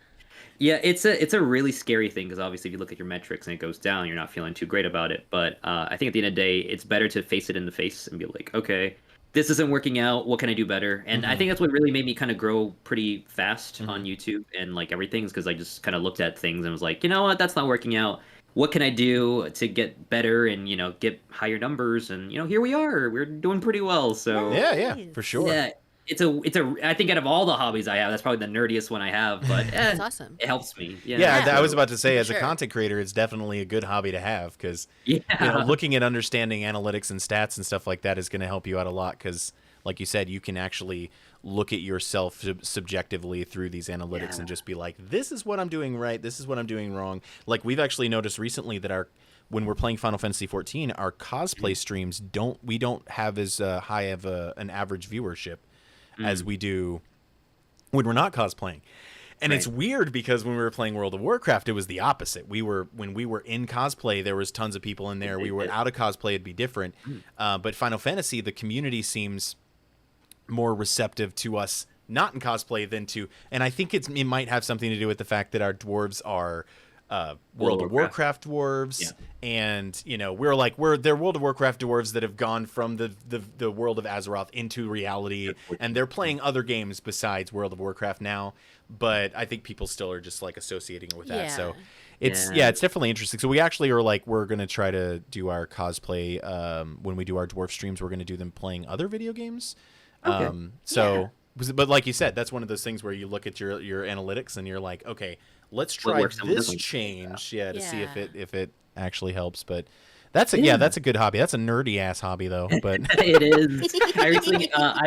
Yeah, it's a really scary thing because obviously if you look at your metrics and it goes down, you're not feeling too great about it. But I think at the end of the day, it's better to face it in the face and be like, okay, this isn't working out. What can I do better? And I think that's what really made me kind of grow pretty fast on YouTube and like everything is because I just kind of looked at things and was like, you know what, that's not working out. What can I do to get better and, get higher numbers? And, here we are. We're doing pretty well. So yeah, for sure. Yeah, I think out of all the hobbies I have, that's probably the nerdiest one I have, but that's awesome. It helps me. Yeah, I was about to say, as a content creator, it's definitely a good hobby to have because looking at understanding analytics and stats and stuff like that is going to help you out a lot because, like you said, you can actually look at yourself subjectively through these analytics and just be like, this is what I'm doing right, this is what I'm doing wrong. Like we've actually noticed recently that when we're playing Final Fantasy XIV, our cosplay streams don't have as high of an average viewership as we do when we're not cosplaying. And it's weird because when we were playing World of Warcraft, it was the opposite. When we were in cosplay, there was tons of people in there. We were out of cosplay, it'd be different. But Final Fantasy, the community seems more receptive to us not in cosplay than to, and I think it might have something to do with the fact that our dwarves are World of Warcraft dwarves, and they're World of Warcraft dwarves that have gone from the world of Azeroth into reality, and they're playing other games besides World of Warcraft now. But I think people still are just like associating it with that. So it's definitely interesting. So we actually are like we're gonna try to do our cosplay when we do our dwarf streams. We're gonna do them playing other video games. But like you said, that's one of those things where you look at your analytics and you're like, okay, let's try this change, to see if it actually helps. But that's a good hobby. That's a nerdy ass hobby though. But it is. I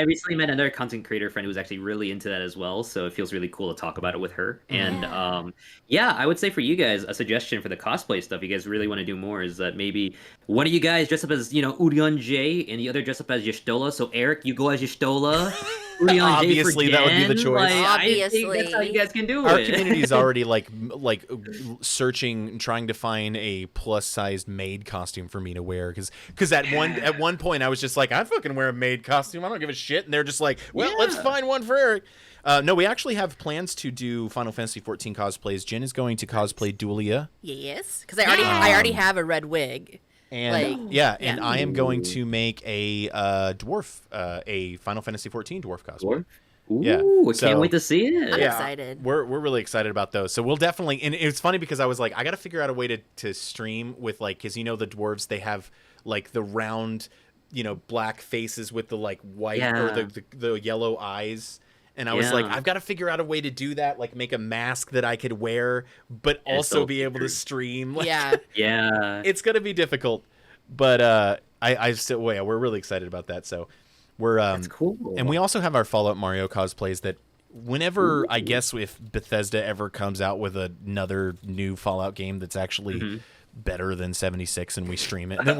recently met another content creator friend who was actually really into that as well. So it feels really cool to talk about it with her. And I would say for you guys, a suggestion for the cosplay stuff you guys really want to do more is that maybe one of you guys dress up as Urion J and the other dress up as Y'shtola. So Eric, you go as Y'shtola. Obviously, that would be the choice. I think that's how you guys can do it. Our community is already like searching, trying to find a plus-sized maid costume for me to wear. Because at one point I was just like, I fucking wear a maid costume. I don't give a shit. And they're just like, well, let's find one for Eric. No, we actually have plans to do Final Fantasy XIV cosplays. Jen is going to cosplay Duelia. Yes, because I already have a red wig. And and I am going to make a dwarf, a Final Fantasy XIV dwarf cosplay. Ooh, I can't wait to see it. I'm excited. We're really excited about those. So we'll definitely, and it's funny because I was like, I got to figure out a way to stream with because the dwarves, they have like the round, black faces with the like white or the yellow eyes. And I was like, I've got to figure out a way to do that, like make a mask that I could wear, but also be able to stream. Like, it's gonna be difficult, but I still we're really excited about that. So we're that's cool. And we also have our Fallout Mario cosplays that whenever I guess if Bethesda ever comes out with another new Fallout game that's actually better than 76 and we stream it, and then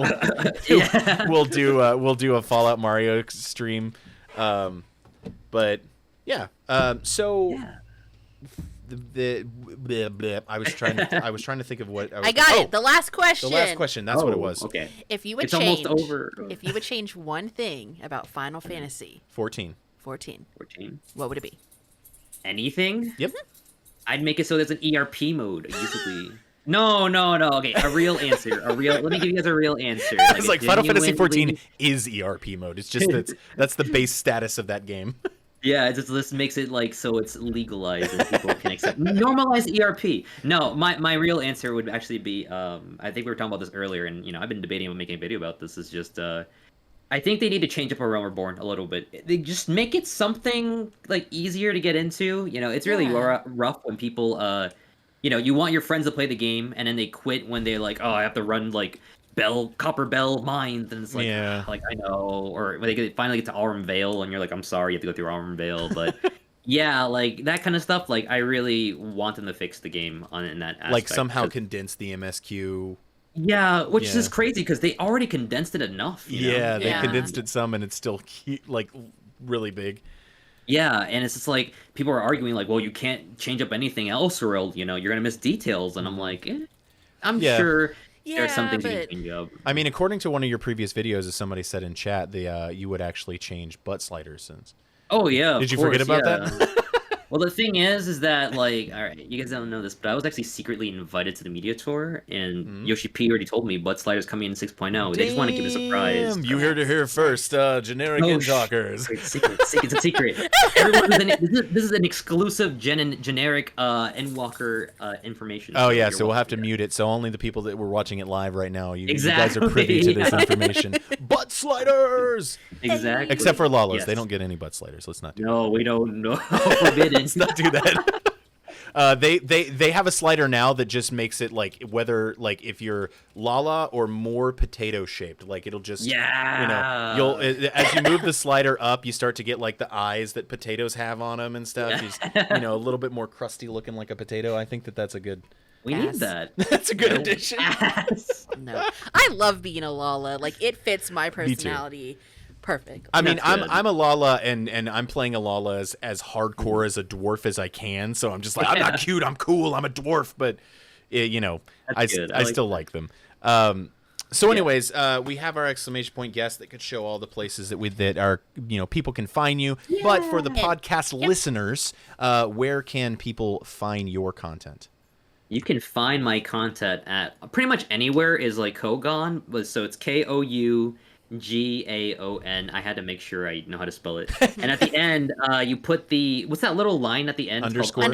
we'll do a Fallout Mario stream. But yeah. I was trying to think of what I got it. The last question. The last question. That's what it was. Okay. If you would change one thing about Final Fantasy 14, what would it be? Anything? Yep. I'd make it so there's an ERP mode. Basically. No. Okay, a real answer. Let me give you guys a real answer. It's like Final Fantasy 14 is ERP mode. It's just that's the base status of that game. Yeah, this makes it like so it's legalized and people can accept normalize ERP. No, my real answer would actually be I think we were talking about this earlier, and I've been debating about making a video about this. Is just I think they need to change up A Realm Reborn a little bit. They just make it something like easier to get into. It's really rough when people you want your friends to play the game and then they quit when they're like, oh, I have to run like copper bell mines, and it's like, like I know, or when they finally get to Aurum Vale and you're like, I'm sorry, you have to go through Aurum Vale, but yeah, like that kind of stuff. Like I really want them to fix the game in that aspect. Like somehow condense the MSQ. Yeah, which is crazy because they already condensed it enough. They condensed it some, and it's still like really big. Yeah, and it's just like people are arguing like, well, you can't change up anything else, or you're gonna miss details, and I'm like, I'm sure. There's some things you can change up. I mean, according to one of your previous videos, as somebody said in chat, you would actually change butt sliders since. Oh yeah. Did you forget about that? Well, the thing is that like, all right, you guys don't know this, but I was actually secretly invited to the media tour, and Yoshi P already told me butt sliders coming in 6.0. They just want to give a surprise. You heard it here first. JenEric Endtalkers. It's a secret. Everyone, this is an exclusive JenEric Endwalker information. Oh yeah, so we'll have to mute it. So only the people that were watching it live right now, you guys are privy to this information. Butt sliders. Exactly. Except for Lalas, they don't get any butt sliders. Let's not do that. No, we don't know. Forbidden. Let's not do that. They have a slider now that just makes it like whether like if you're Lala or more potato shaped, like it'll just you'll as you move the slider up, you start to get like the eyes that potatoes have on them and stuff. Just, a little bit more crusty looking like a potato. I think that's a good. We need that. That's a good addition. No, I love being a Lala. Like it fits my personality. Perfect. I mean, I'm a Lala, and I'm playing a Lala as hardcore as a dwarf as I can. So I'm just like, I'm not cute, I'm cool, I'm a dwarf, but I still like them. So, anyways, we have our exclamation point guest that could show all the places that are people can find you. Yeah. But for the podcast listeners, where can people find your content? You can find my content at pretty much anywhere. Is like Kougaon, so it's KOUGAON. I had to make sure I know how to spell it. And at the end, you put what's that little line at the end? Underscore.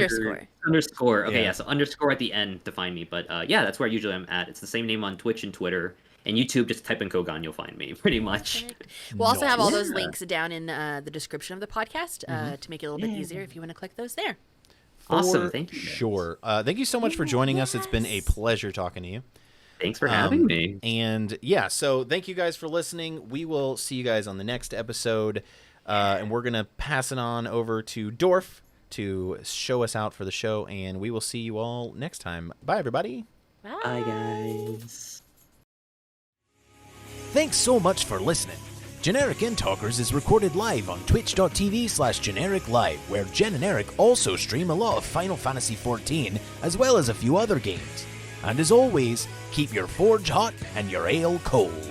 Okay, so underscore at the end to find me. But that's where usually I'm at. It's the same name on Twitch and Twitter. And YouTube, just type in Kougaon, you'll find me, pretty much. We'll also have all those links down in the description of the podcast to make it a little bit easier if you want to click those there. Awesome, thank you. Sure. Thank you so much for joining us. It's been a pleasure talking to you. Thanks for having me. And so thank you guys for listening. We will see you guys on the next episode. And we're going to pass it on over to Dorf to show us out for the show. And we will see you all next time. Bye, everybody. Bye guys. Thanks so much for listening. JenEric Endtalkers is recorded live on twitch.tv/JenEricLive, where Jen and Eric also stream a lot of Final Fantasy XIV, as well as a few other games. And as always, keep your forge hot and your ale cold.